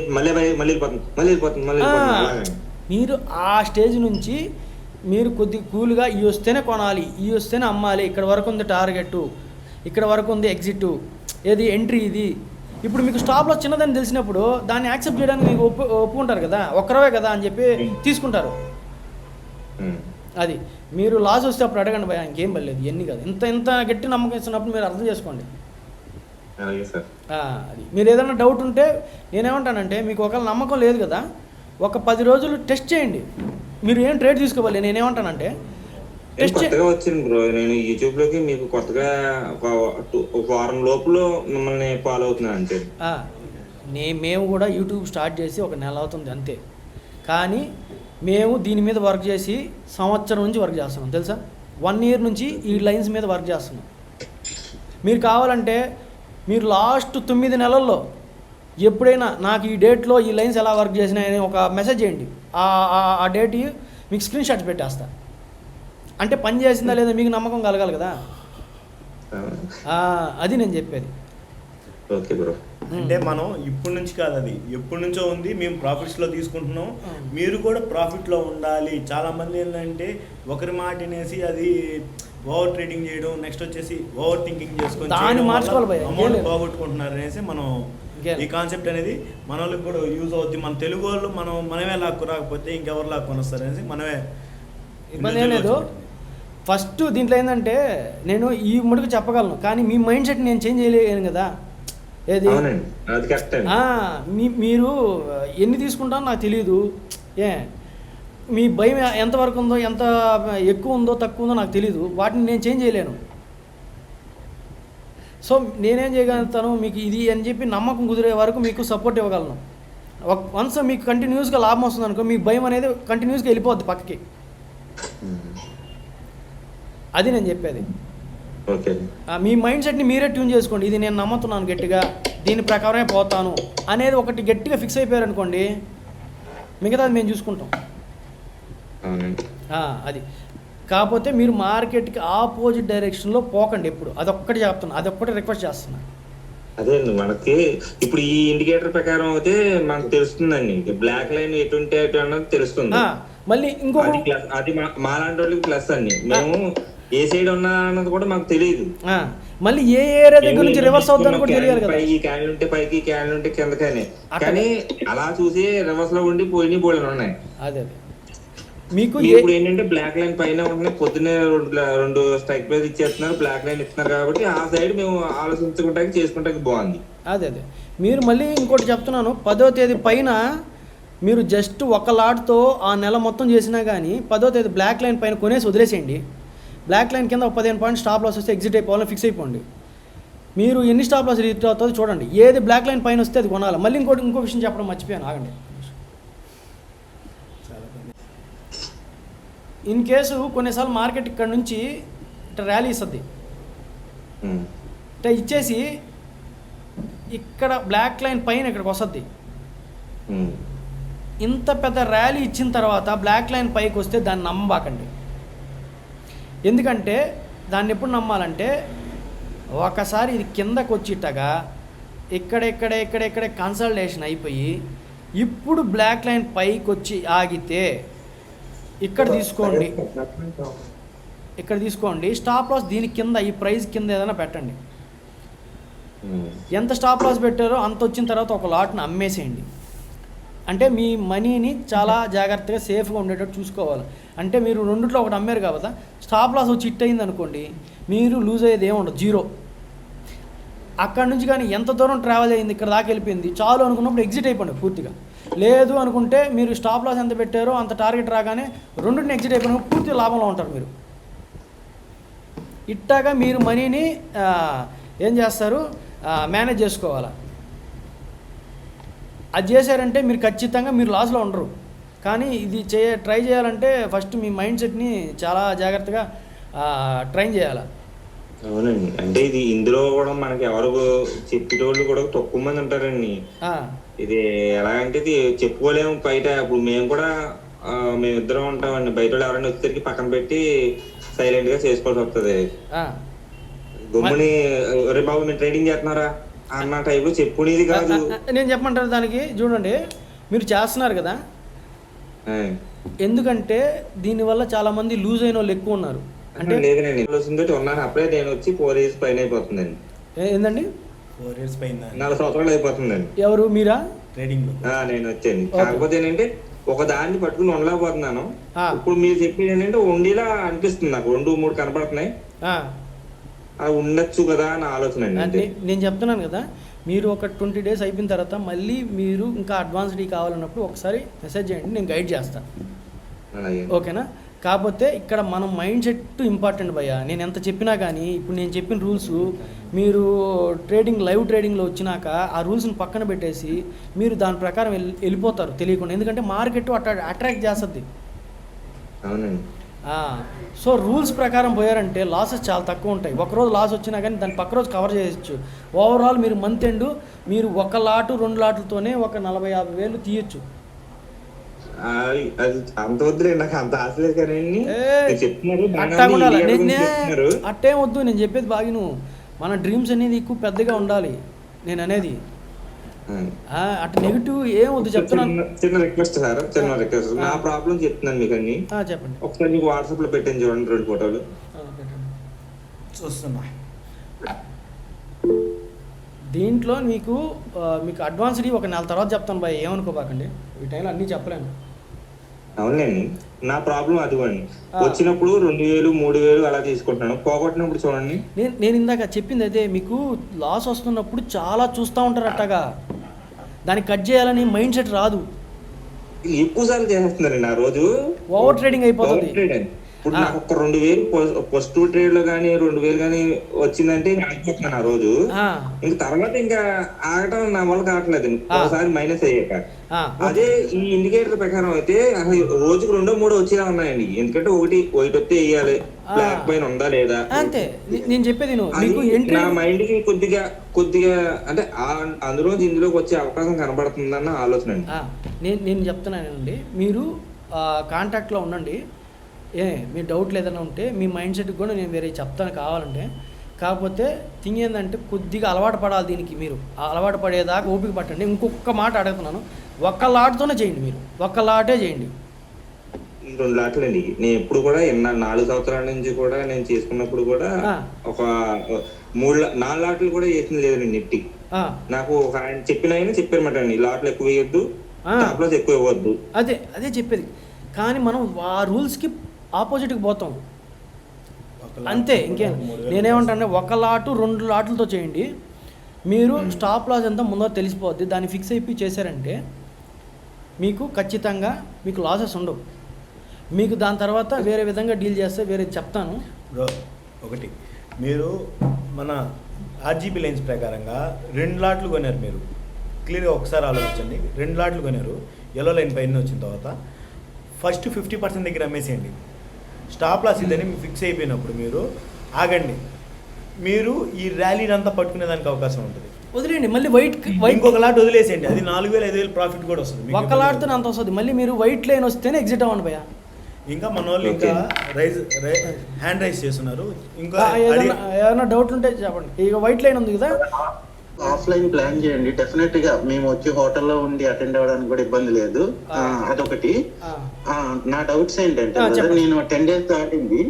మళ్ళీ వెళ్ళిపోతుంది. మీరు ఆ స్టేజ్ నుంచి మీరు కొద్దిగా కూల్గా ఇవి వస్తేనే కొనాలి, ఇవి వస్తేనే అమ్మాలి, ఇక్కడ వరకు ఉంది టార్గెట్, ఇక్కడ వరకు ఉంది ఎగ్జిట్, ఏది ఎంట్రీ ఇది. ఇప్పుడు మీకు స్టాప్లో చిన్నదని తెలిసినప్పుడు దాన్ని యాక్సెప్ట్ చేయడానికి మీకు ఒప్పుకుంటారు కదా, ఒక్కరవే కదా అని చెప్పి తీసుకుంటారు. అది మీరు లాస్ వస్తే అప్పుడు అడగండి భయ, ఇంకేం పర్లేదు, ఇవన్నీ కాదు, ఇంత గట్టి నమ్మకం ఇస్తున్నప్పుడు మీరు అర్థం చేసుకోండి. అది మీరు ఏదైనా డౌట్ ఉంటే నేనేమంటానంటే, మీకు ఒకవేళ నమ్మకం లేదు కదా, ఒక 10 రోజులు టెస్ట్ చేయండి, మీరు ఏం ట్రేడ్ తీసుకోవాలి. నేనేమంటానంటే కొత్తగా వచ్చింది బ్రో, నేను యూట్యూబ్ లోకి మీకు కొత్తగా ఒక వారం లోపల మిమ్మల్ని ఫాలో అవుతున్నాను అంతే. మేము కూడా యూట్యూబ్ స్టార్ట్ చేసి 1 నెల అవుతుంది అంతే, కానీ మేము దీని మీద వర్క్ చేసి సంవత్సరం నుంచి వర్క్ చేస్తున్నాం తెలుసా. 1 ఇయర్ నుంచి ఈ లైన్స్ మీద వర్క్ చేస్తున్నాం. మీరు కావాలంటే మీరు లాస్ట్ 9 నెలల్లో ఎప్పుడైనా నాకు ఈ డేట్లో ఈ లైన్స్ ఎలా వర్క్ చేసినాయని ఒక మెసేజ్ చేయండి, ఆ డేట్ మీకు స్క్రీన్ షాట్స్ పెట్టేస్తా. అంటే పని చేసిందా లేదా మీకు నమ్మకం కలగాలి కదా, అది నేను చెప్పేది. Okay bro. అంటే మనం ఇప్పటి నుంచి కాదు, అది ఎప్పటి నుంచో ఉంది, మేము ప్రాఫిట్స్లో తీసుకుంటున్నాం, మీరు కూడా ప్రాఫిట్లో ఉండాలి. చాలామంది ఏంటంటే ఒకరి మాట వినేసి అది ఓవర్ ట్రేడింగ్ చేయడం, నెక్స్ట్ వచ్చేసి ఓవర్ థింకింగ్ చేసుకొని అమౌంట్ పోగొట్టుకుంటున్నారు అనేసి మనం ఈ కాన్సెప్ట్ అనేది మన వాళ్ళకి కూడా యూజ్ అవుద్ది. మన తెలుగు వాళ్ళు మనమే లాక్కు రాకపోతే ఇంకెవరు లాక్కొని వస్తారు అనేసి మనమే. ఇబ్బంది ఏం లేదు. ఫస్ట్ దీంట్లో ఏంటంటే నేను ఈ ముడుకు చెప్పగలను, కానీ మీ మైండ్ సెట్ నేను చేంజ్ చేయలేను కదా. ఏది మీరు ఎన్ని తీసుకుంటారో నాకు తెలియదు, మీ భయం ఎంతవరకు ఉందో, ఎంత ఎక్కువ ఉందో తక్కువ ఉందో నాకు తెలియదు, వాటిని నేను చేంజ్ చేయలేను. సో నేనేం చేయగలుగుతాను, మీకు ఇది అని చెప్పి నమ్మకం కుదిరే వరకు మీకు సపోర్ట్ ఇవ్వగలను. వన్స్ మీకు కంటిన్యూస్గా లాభం వస్తుంది అనుకో, మీ భయం అనేది కంటిన్యూస్గా వెళ్ళిపోద్ది పక్కకి. అది నేను చెప్పేది. మీ మైండ్ సెట్ని మీరే ట్యూన్ చేసుకోండి, ఇది నేను నమ్ముతున్నాను గట్టిగా, దీని ప్రకారమే పోతాను అనేది ఒకటి గట్టిగా ఫిక్స్ అయిపోయారు అనుకోండి, మిగతాది మేము చూసుకుంటాం. అది కాకపోతే మీరు మార్కెట్కి ఆపోజిట్ డైరెక్షన్లో పోకండి ఎప్పుడు, అదొక్కటి చెప్తున్నా, అదొక్కటి రిక్వెస్ట్ చేస్తున్నా. అదే మనకి ఇప్పుడు ఈ ఇండికేటర్ ప్రకారం అయితే మనకు తెలుస్తుందండి, బ్లాక్ లైన్ ఎటువంటి అన్నది తెలుస్తుంది. మళ్ళీ ఇంకొకటి అది మాలాంటి వాళ్ళకి ప్లస్ అండి, మేము ఏ సైడ్ ఉన్నా అన్నది కూడా మాకు తెలియదు. మళ్ళీ ఏ ఏరియా దగ్గర నుంచి రివర్స్ అవుతుందని కూడా తెలియాలి కదా. పైకి క్యాన్లు ఉంటే పైకి, క్యాన్లు ఉంటే కిందకనే, కానీ అలా చూసి రివర్స్ లో ఉండి పోయి బోల్డ్ ఉన్నాయి. అదే మీకు ఇప్పుడు ఏంటంటే బ్లాక్ లైన్ పైన ఉంటున్నాయి, పొద్దున్నే 2 స్ట్రైక్ ప్రైస్ ఇచ్చేస్తున్నారు, బ్లాక్ లైన్ ఇస్తున్నారు కాబట్టి ఆ సైడ్ మేము ఆలోచించుకుంటానికి చేసుకుంటానికి బాగుంది. అదే మీరు మళ్ళీ ఇంకోటి చెప్తున్నాను, 10వ తేదీ పైన మీరు జస్ట్ ఒక లాట్తో ఆ నెల మొత్తం చేసినా కానీ 10వ తేదీ బ్లాక్ లైన్ పైన కొనేసి వదిలేసేయండి. బ్లాక్ లైన్ కింద ఒక 15 పాయింట్ స్టాప్ లాస్ వస్తే ఎగ్జిట్ అయిపోవాలని ఫిక్స్ అయిపోండి. మీరు ఎన్ని స్టాప్ లాస్ రీచ్ అవుతుందో చూడండి. ఏది బ్లాక్ లైన్ పైన వస్తే అది కొనాలి. మళ్ళీ ఇంకో విషయం చెప్పడం మర్చిపోయాను, ఆగండి. ఇన్ కేసు కొన్నిసార్లు మార్కెట్ ఇక్కడ నుంచి ఇట్లా ర్యాలీ ఇస్తుంది, ఇట్లా ఇచ్చేసి ఇక్కడ బ్లాక్ లైన్ పైన ఇక్కడికి వస్తుంది. ఇంత పెద్ద ర్యాలీ ఇచ్చిన తర్వాత బ్లాక్ లైన్ పైకి వస్తే దాన్ని నమ్మబాకండి. ఎందుకంటే దాన్ని ఎప్పుడు నమ్మాలంటే ఒకసారి ఇది కిందకు వచ్చిట్టగా ఇక్కడెక్కడే కన్సల్టేషన్ అయిపోయి ఇప్పుడు బ్లాక్ లైన్ పైకి వచ్చి ఆగితే ఇక్కడ తీసుకోండి స్టాప్ లాస్ దీని కింద ఈ ప్రైస్ కింద ఏదైనా పెట్టండి. ఎంత స్టాప్ లాస్ పెట్టారో అంత వచ్చిన తర్వాత ఒక లాట్ని అమ్మేసేయండి. అంటే మీ మనీని చాలా జాగ్రత్తగా సేఫ్గా ఉండేటట్టు చూసుకోవాలి. అంటే మీరు రెండిట్లో ఒకటి అమ్మారు కాబట్టి స్టాప్ లాస్ వచ్చి హిట్ అయింది అనుకోండి, మీరు లూజ్ అయ్యేది ఏముండదు, జీరో. అక్కడ నుంచి కానీ ఎంత దూరం ట్రావెల్ అయింది, ఇక్కడ దాకా వెళ్ళిపోయింది చాలు అనుకున్నప్పుడు ఎగ్జిట్ అయిపోండి పూర్తిగా. లేదు అనుకుంటే మీరు స్టాప్ లాస్ ఎంత పెట్టారో అంత టార్గెట్ రాగానే రెండింటిని ఎగ్జిట్ అయిపోయినప్పుడు పూర్తి లాభంలో ఉంటారు మీరు. ఇట్టాగా మీరు మనీని ఏం చేస్తారు, మేనేజ్ చేసుకోవాలి. అది చేశారంటే మీరు ఖచ్చితంగా మీరు లాస్లో ఉండరు. కానీ ఇది ట్రై చేయాలంటే ఫస్ట్ మీ మైండ్ సెట్ని చాలా జాగ్రత్తగా ట్రైన్ చేయాలి. అవునండి, అంటే ఇది ఇందులో కూడా మనకి ఎవరు చెప్పేటోళ్ళు కూడా తక్కువ మంది ఉంటారండి. ఇది ఎలాగంటే ఇది చెప్పుకోలేము బయట. ఇప్పుడు మేము కూడా మేమిద్దరం ఉంటామండి, బయట వాళ్ళు ఎవరైనా వచ్చేసరికి పక్కన పెట్టి సైలెంట్ గా చేసుకోవాల్సి వస్తుంది. గమ్ముని రే బాబు మీరు ట్రేడింగ్ చేస్తున్నారా అన్న టైప్ చెప్పుకునేది కాదు. నేను చెప్పమంటారు దానికి, చూడండి మీరు చేస్తున్నారు కదా, ఎందుకంటే దీనివల్ల చాలా మంది లూజ్ అయిన వాళ్ళు ఎక్కువ ఉన్నారు. అంటే లేదండి ఉన్నాను అప్పుడే నేను వచ్చి 4 years పైన అయిపోతుందండి. ఏందండి 4 years పైన 4 సంవత్సరాలు అయిపోతుందండి. ఎవరు మీరా? ట్రేడింగ్ నేను వచ్చాను. కాకపోతే ఏంటంటే ఒక దాన్ని పట్టుకుని ఉండలేకపోతున్నాను. ఇప్పుడు మీరు చెప్పేది ఏంటంటే ఉండేలా అనిపిస్తుంది నాకు, 2-3 కనపడుతున్నాయి, అది ఉండొచ్చు కదా అని ఆలోచన అండి. నేను చెప్తున్నాను కదా, మీరు ఒక 20 days అయిపోయిన తర్వాత మళ్ళీ మీరు ఇంకా అడ్వాన్స్డ్ కావాలన్నప్పుడు ఒకసారి మెసేజ్ చేయండి, నేను గైడ్ చేస్తాను. ఓకేనా? కాకపోతే ఇక్కడ మనం మైండ్ సెట్ ఇంపార్టెంట్ భయ్యా. నేను ఎంత చెప్పినా కానీ ఇప్పుడు నేను చెప్పిన రూల్స్ మీరు లైవ్ ట్రేడింగ్లో వచ్చినాక ఆ రూల్స్ని పక్కన పెట్టేసి మీరు దాని ప్రకారం వెళ్ళిపోతారు తెలియకుండా. ఎందుకంటే మార్కెట్ అట్రాక్ట్ చేస్తుంది. అవునండి. సో రూల్స్ ప్రకారం పోయారంటే లాసెస్ చాలా తక్కువ ఉంటాయి. ఒకరోజు లాస్ వచ్చినా కానీ దాన్ని పక్క రోజు కవర్ చేయొచ్చు. ఓవరాల్ మీరు మంత్ ఎండ్ మీరు 1 లాటు 2 లాట్లతోనే ఒక 40-50 వేలు తీయచ్చు. అంత వద్దు, నాకు అంత ఆశ లేదు కానీ అట్టేం వద్దు. నేను చెప్పేది బాగా నువ్వు, మన డ్రీమ్స్ అనేది ఎక్కువ పెద్దగా ఉండాలి. నేను అనేది అటు నెగిటివ్ ఏం వద్దు చెప్తున్నాను. చిన్న రిక్వెస్ట్ సార్, చిన్న రిక్వెస్ట్. నా ప్రాబ్లం చెప్తున్నాను మీకు అన్ని. చెప్పండి. ఒకసారి మీకు వాట్సాప్ లో పెట్టాను చూడండి 2 ఫోటోలు చూస్తున్నా. దీంట్లో మీకు అడ్వాన్స్డ్ ఒక నెల తర్వాత చెప్తాను బాయ్, ఏమనుకోబాకండి. ఈ టైంలో అన్నీ చెప్పలేను. అవునండి, నా ప్రాబ్లం అదిగోండి. వచ్చినప్పుడు 2000-3000 అలా తీసుకుంటున్నాను, పోగొట్టినప్పుడు చూడండి. నేను ఇందాక చెప్పింది అయితే మీకు లాస్ వస్తున్నప్పుడు చాలా చూస్తూ ఉంటారు అట్టగా, దాన్ని కట్ చేయాలని మైండ్ సెట్ రాదు. ఎక్కువ సార్లు చేసేస్తున్నారండి. ఆ రోజు ఓవర్ ట్రేడింగ్ అయిపోతుంది. ఇప్పుడు నాకు ఒక 2000 ఫస్ట్ ట్రేడ్ లో కానీ 2000 కానీ వచ్చిందంటే ఆగిపోతున్నాను ఆ రోజు. ఇంకా తర్వాత ఇంకా ఆగటం నా వల్ల కావట్లేదు ఒకసారి మైనస్ అయ్యాక. అదే ఈ ఇండికేటర్ ప్రకారం అయితే రోజుకు 2-3 వచ్చేలా ఉన్నాయండి. ఎందుకంటే ఒకటి వస్తే వేయాలి, బ్లాక్ పైన ఉందా లేదా అంతే. నేను చెప్పేది నా మైండ్ కి కొద్దిగా అంటే అందులోంచి ఇందులోకి వచ్చే అవకాశం కనబడుతుందన్న ఆలోచన అండి. నేను చెప్తున్నానండి, మీరు కాంటాక్ట్లో ఉండండి. మీ డౌట్లు ఏదైనా ఉంటే మీ మైండ్ సెట్కి కూడా నేను వేరే చెప్తాను కావాలంటే. కాకపోతే థింగ్ ఏంటంటే కొద్దిగా అలవాటు పడాలి దీనికి. మీరు అలవాటు పడేదాకా ఓపిక పట్టండి. ఇంకొక మాట అడుగుతున్నాను, 1 లాట్తోనే చేయండి. మీరు 1 లాటే చేయండి. 2 లాట్లు అండి. నేను ఎప్పుడు కూడా 4 సంవత్సరాల నుంచి కూడా నేను చేసుకున్నప్పుడు కూడా ఒక 4 లాట్లు కూడా చేసింది లేదండి నిఫ్టీ. నాకు ఒక ఆయన చెప్పారన్నమాట అండి, లాట్లు ఎక్కువ వేయొద్దు, టాప్ లాస్ ఎక్కువ ఇవ్వద్దు. అదే చెప్పేది. కానీ మనం ఆ రూల్స్కి ఆపోజిట్కి పోతాం అంతే. ఇంకేం నేనేమంటానే 1 లాటు 2 లాట్లతో చేయండి. మీరు స్టాప్ లాస్ ఎంత ముందో తెలిసిపోద్ది. దాన్ని ఫిక్స్ అయిపోయి చేశారంటే మీకు ఖచ్చితంగా మీకు లాసెస్ ఉండవు. మీకు దాని తర్వాత వేరే విధంగా డీల్ చేస్తే వేరే చెప్తాను. బ్రో ఒకటి, మీరు మన ఆర్జీబీ లైన్స్ ప్రకారంగా 2 లాట్లు కొన్నారు. మీరు క్లియర్గా ఒకసారి ఆలోచించండి. 2 లాట్లు కొన్నారు. ఎల్లో లైన్ పైన వచ్చిన తర్వాత ఫస్ట్ 50% దగ్గర అమ్మేసేయండి. స్టాప్ లాస్ ఇదని ఫిక్స్ అయిపోయినప్పుడు మీరు ఆగండి. మీరు ఈ ర్యాలీని అంతా పట్టుకునేదానికి అవకాశం ఉంటుంది. వదిలేయండి. మళ్ళీ వైట్ ఇంకొక లాట్ వదిలేసేయండి. అది 4,000-5,000 ప్రాఫిట్ కూడా వస్తుంది. ఒక్క లాట్తో అంత వస్తుంది. మళ్ళీ మీరు వైట్ లైన్ వస్తేనే ఎగ్జిట్ అవ్వండి భయ్యా. ఇంకా మన వాళ్ళు ఇంకా హ్యాండ్ రైజ్ చేస్తున్నారు. ఇంకా ఏదైనా డౌట్ ఉంటే చెప్పండి. ఇక వైట్ లైన్ ఉంది కదా, ఆఫ్లైన్ ప్లాన్ చేయండి. డెఫినెట్ గా మేము వచ్చి హోటల్లో ఉండి అటెండ్ అవ్వడానికి కూడా ఇబ్బంది లేదు. అదొకటి. నా డౌట్స్ ఏంటంటే నేను 10 days దాటింది.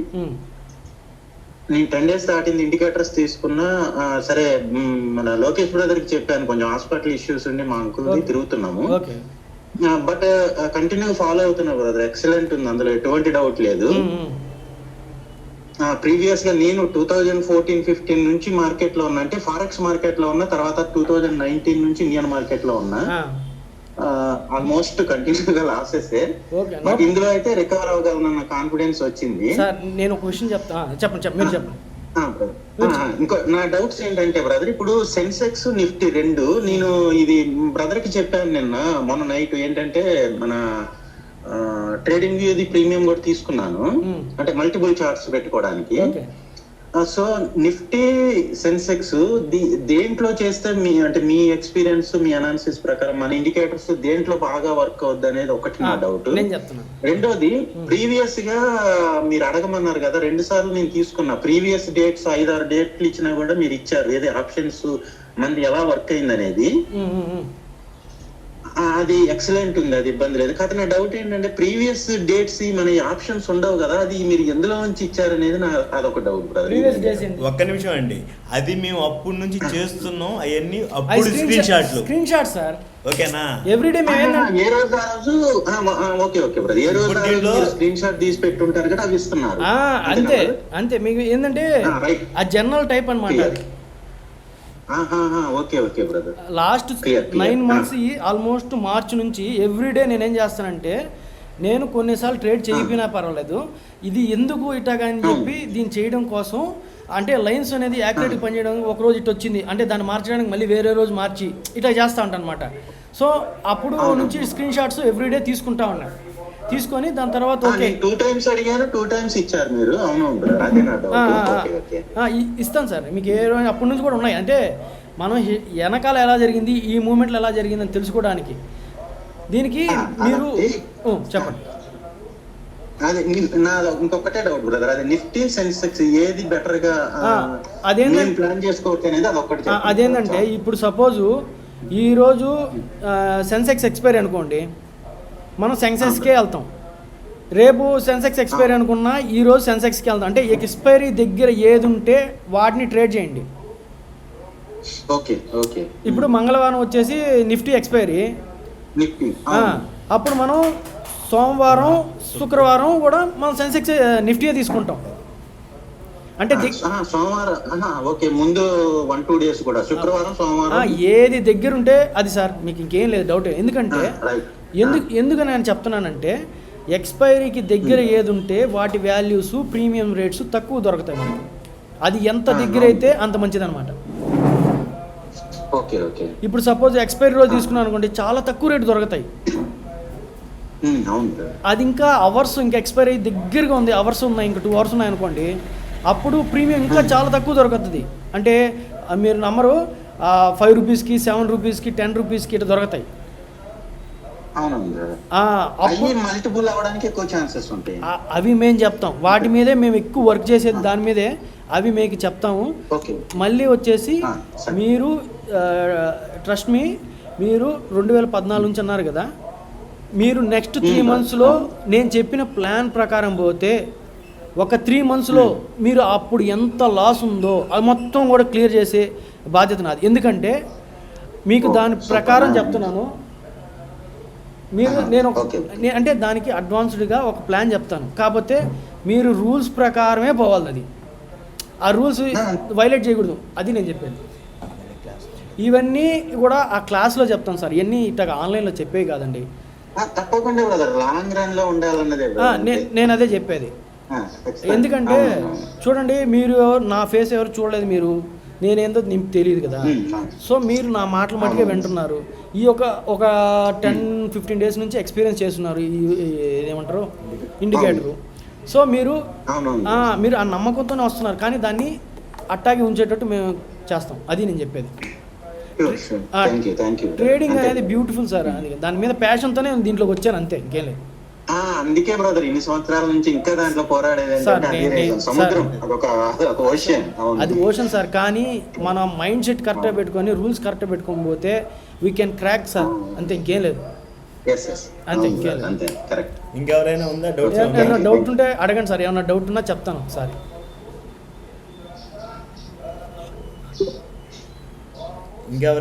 నేను 10 days దాటింది, ఇండికేటర్స్ తీసుకున్నా. సరే, మన లోకేష్ బ్రదర్ కి చెప్పాను, కొంచెం హాస్పిటల్ ఇష్యూస్ ఉండి మా అంకుల్ తిరుగుతున్నాము. బట్ కంటిన్యూ ఫాలో అవుతున్నా బ్రదర్. ఎక్సలెంట్ ఉంది, అందులో ఎటువంటి డౌట్ లేదు. ప్రీవియస్ గా నేను 2014-15 నుంచి మార్కెట్ లో ఉన్నా, అంటే ఫారెక్స్ మార్కెట్ లో ఉన్నా. తర్వాత 2019 నుంచి ఇండియన్ మార్కెట్ లో ఉన్నా. ఆల్మోస్ట్ కంటిన్యూగా లాసెస్. బట్ ఇందులో అయితే రికవర్ అవ్వగలనన్న కాన్ఫిడెన్స్ వచ్చింది. నేను ఒక విషయం చెప్పండి. మీరు చెప్పండి. ఇంకో నా డౌట్స్ ఏంటంటే బ్రదర్, ఇప్పుడు సెన్సెక్స్ నిఫ్టీ 2 నేను ఇది బ్రదర్ కి చెప్పాను నిన్న మొన్న నైట్. ఏంటంటే మన ట్రేడింగ్ వ్యూ ప్రీమియం కూడా తీసుకున్నాను, అంటే మల్టిపుల్ చార్ట్స్ పెట్టుకోవడానికి. సో నిఫ్టీ సెన్సెక్స్ దేంట్లో చేస్తే మీ ఎక్స్పీరియన్స్, మీ అనాలిసిస్ ప్రకారం మన ఇండికేటర్స్ దేంట్లో బాగా వర్క్ అవుద్ది అనేది ఒకటి నా డౌట్. రెండోది, ప్రీవియస్ గా మీరు అడగమన్నారు కదా, 2 సార్లు నేను తీసుకున్నా. ప్రీవియస్ డేట్స్ 5-6 డేట్లు ఇచ్చినా కూడా మీరు ఇచ్చారు, ఏది ఆప్షన్స్ మనది ఎలా వర్క్ అయింది అనేది. అది ఎక్సలెంట్ ఉంది, అది ఇబ్బంది లేదు. కాకపోతే నా డౌట్ ఏంటంటే ప్రీవియస్ డేట్స్ మన ఆప్షన్స్ ఉండవు కదా, అది మీరు ఎందులో నుంచి ఇచ్చారనేది అదొక డౌట్ బ్రదర్. ఒక్క నిమిషం అండి, అది మేము అప్పుడు నుంచి చేస్తున్నాం. అవన్నీ అప్పుడు స్క్రీన్ షాట్ సార్. ఓకేనా? ఎవ్రీడే ఏ రోజు ఆ రోజు. ఓకే బ్రదర్, ఏ రోజు స్క్రీన్ షాట్ తీసి పెట్టుంటారు కదా, అవి ఇస్తున్నారు. అంతే. మీకు ఏంటంటే ఆ జనరల్ టైప్ అన్నమాట. లాస్ట్ 9 months ఆల్మోస్ట్ మార్చ్ నుంచి ఎవ్రీడే నేనేం చేస్తానంటే, నేను కొన్నిసార్లు ట్రేడ్ చేయకపోయినా పర్వాలేదు, ఇది ఎందుకు ఇటాగా అని చెప్పి దీన్ని చేయడం కోసం, అంటే లైన్స్ అనేది యాక్యురేట్గా పనిచేయడం. ఒక రోజు ఇటు వచ్చింది అంటే దాన్ని మార్చడానికి మళ్ళీ వేరే రోజు మార్చి ఇట్లా చేస్తూ ఉంటాను అనమాట. సో అప్పుడు నుంచి స్క్రీన్ షాట్స్ ఎవ్రీడే తీసుకుంటా ఉన్నాను. తీసుకొని దాని తర్వాత ఓకే 2 times అడిగాను, 2 times ఇచ్చారు మీరు. ఇస్తాను సార్ మీకు. ఏ రోజు అప్పటి నుంచి కూడా ఉన్నాయి. అంటే మనం వెనకాల ఎలా జరిగింది, ఈ మూమెంట్లో ఎలా జరిగింది అని తెలుసుకోవడానికి. దీనికి మీరు చెప్పండి. ఇంకొకటే డౌట్ బ్రదర్, అది నిఫ్టీ సెన్సెక్స్ ఏది బెటర్ గా అదేంటంటే ప్లాన్ చేసుకోవచ్చు అనేది అదొకటి. అదేంటంటే ఇప్పుడు సపోజు ఈరోజు సెన్సెక్స్ ఎక్స్పైరీ అనుకోండి, మనం సెన్సెక్స్కే వెళ్తాం. రేపు సెన్సెక్స్ ఎక్స్పైరీ అనుకున్నా ఈరోజు సెన్సెక్స్కి వెళ్తాం. అంటే ఎక్స్పైరీ దగ్గర ఏది ఉంటే వాటిని ట్రేడ్ చేయండి. ఇప్పుడు మంగళవారం వచ్చేసి నిఫ్టీ ఎక్స్పైరీ, అప్పుడు మనం సోమవారం శుక్రవారం కూడా మనం సెన్సెక్స్ నిఫ్టీ తీసుకుంటాం. అంటే ముందు 1-2 days కూడా శుక్రవారం సోమవారం ఏది దగ్గర ఉంటే అది సార్. మీకు ఇంకేం లేదు డౌట్. ఎందుకంటే ఎందుకు నేను చెప్తున్నానంటే, ఎక్స్పైరీకి దగ్గర ఏది ఉంటే వాటి వాల్యూస్, ప్రీమియం రేట్స్ తక్కువ దొరుకుతాయి మనకి. అది ఎంత దగ్గర అయితే అంత మంచిదన్నమాట. ఇప్పుడు సపోజ్ ఎక్స్పైరీ రోజు తీసుకున్నాను అనుకోండి, చాలా తక్కువ రేటు దొరుకుతాయి. అది ఇంకా అవర్స్, ఇంకా ఎక్స్పైరీ దగ్గరగా ఉంది, అవర్స్ ఉన్నాయి, ఇంకా 2 hours ఉన్నాయి అనుకోండి, అప్పుడు ప్రీమియం ఇంకా చాలా తక్కువ దొరుకుతుంది. అంటే మీరు నమ్మరు, 5 rupeesకి, 7 rupeesకి, 10 rupeesకి ఇట్లా దొరుకుతాయి. అవి మేము చెప్తాం, వాటి మీదే మేము ఎక్కువ వర్క్ చేసేది, దాని మీదే. అవి మీకు చెప్తాము. మళ్ళీ వచ్చేసి మీరు ట్రస్ట్ మీ, మీరు 2014 నుంచి అన్నారు కదా, మీరు నెక్స్ట్ 3 monthsలో నేను చెప్పిన ప్లాన్ ప్రకారం పోతే ఒక 3 monthsలో మీరు అప్పుడు ఎంత లాస్ ఉందో అది మొత్తం కూడా క్లియర్ చేసే బాధ్యత నాది. ఎందుకంటే మీకు దాని ప్రకారం చెప్తున్నాను. నేను అంటే దానికి అడ్వాన్స్డ్గా ఒక ప్లాన్ చెప్తాను. కాకపోతే మీరు రూల్స్ ప్రకారమే పోవాలి. అది ఆ రూల్స్ వైలేట్ చేయకూడదు, అది నేను చెప్పాను. ఇవన్నీ కూడా ఆ క్లాస్లో చెప్తాను సార్. ఇవన్నీ ఇట్లా ఆన్లైన్లో చెప్పేవి కాదండి. తప్పకుండా బ్రదర్, లాంగ్ రన్ లో ఉండాలన్నదే నేను అదే చెప్పేది. ఎందుకంటే చూడండి, మీరు నా ఫేస్ ఎవరు చూడలేదు, మీరు నేనేందో మీకు తెలియదు కదా. సో మీరు నా మాటలు మట్టుకే వింటున్నారు. ఈ ఒక 10-15 డేస్ నుంచి ఎక్స్పీరియన్స్ చేస్తున్నారు ఈ ఏమంటారు ఇండికేటరు. సో మీరు ఆ నమ్మకంతోనే వస్తున్నారు, కానీ దాన్ని అట్టాగే ఉంచేటట్టు మేము చేస్తాం. అది నేను చెప్పేది. ట్రేడింగ్ అనేది బ్యూటిఫుల్ సార్, అది దాని మీద ప్యాషన్తోనే దీంట్లోకి వచ్చాను, అంతే, ఇంకేం లేదు. అందుకే బ్రదర్ ఇన్ని సంవత్సరాల నుంచి ఇంకా దాంట్లో పోరాడేది సముద్రం, అది ఓషన్ సార్. కానీ మన మైండ్ సెట్ కరెక్ట్గా పెట్టుకొని రూల్స్ కరెక్ట్గా పెట్టుకొని పోతే వీ కెన్ క్రాక్ సార్, అంతే, ఇంకేం లేదు. అంతే, ఇంకేం లేదు. ఇంకెవరైనా ఉందా డౌట్? ఏమైనా డౌట్ ఉంటే అడగండి సార్, ఏమైనా డౌట్ ఉన్నా చెప్తాను ఒకసారి. ఇంకెవరైనా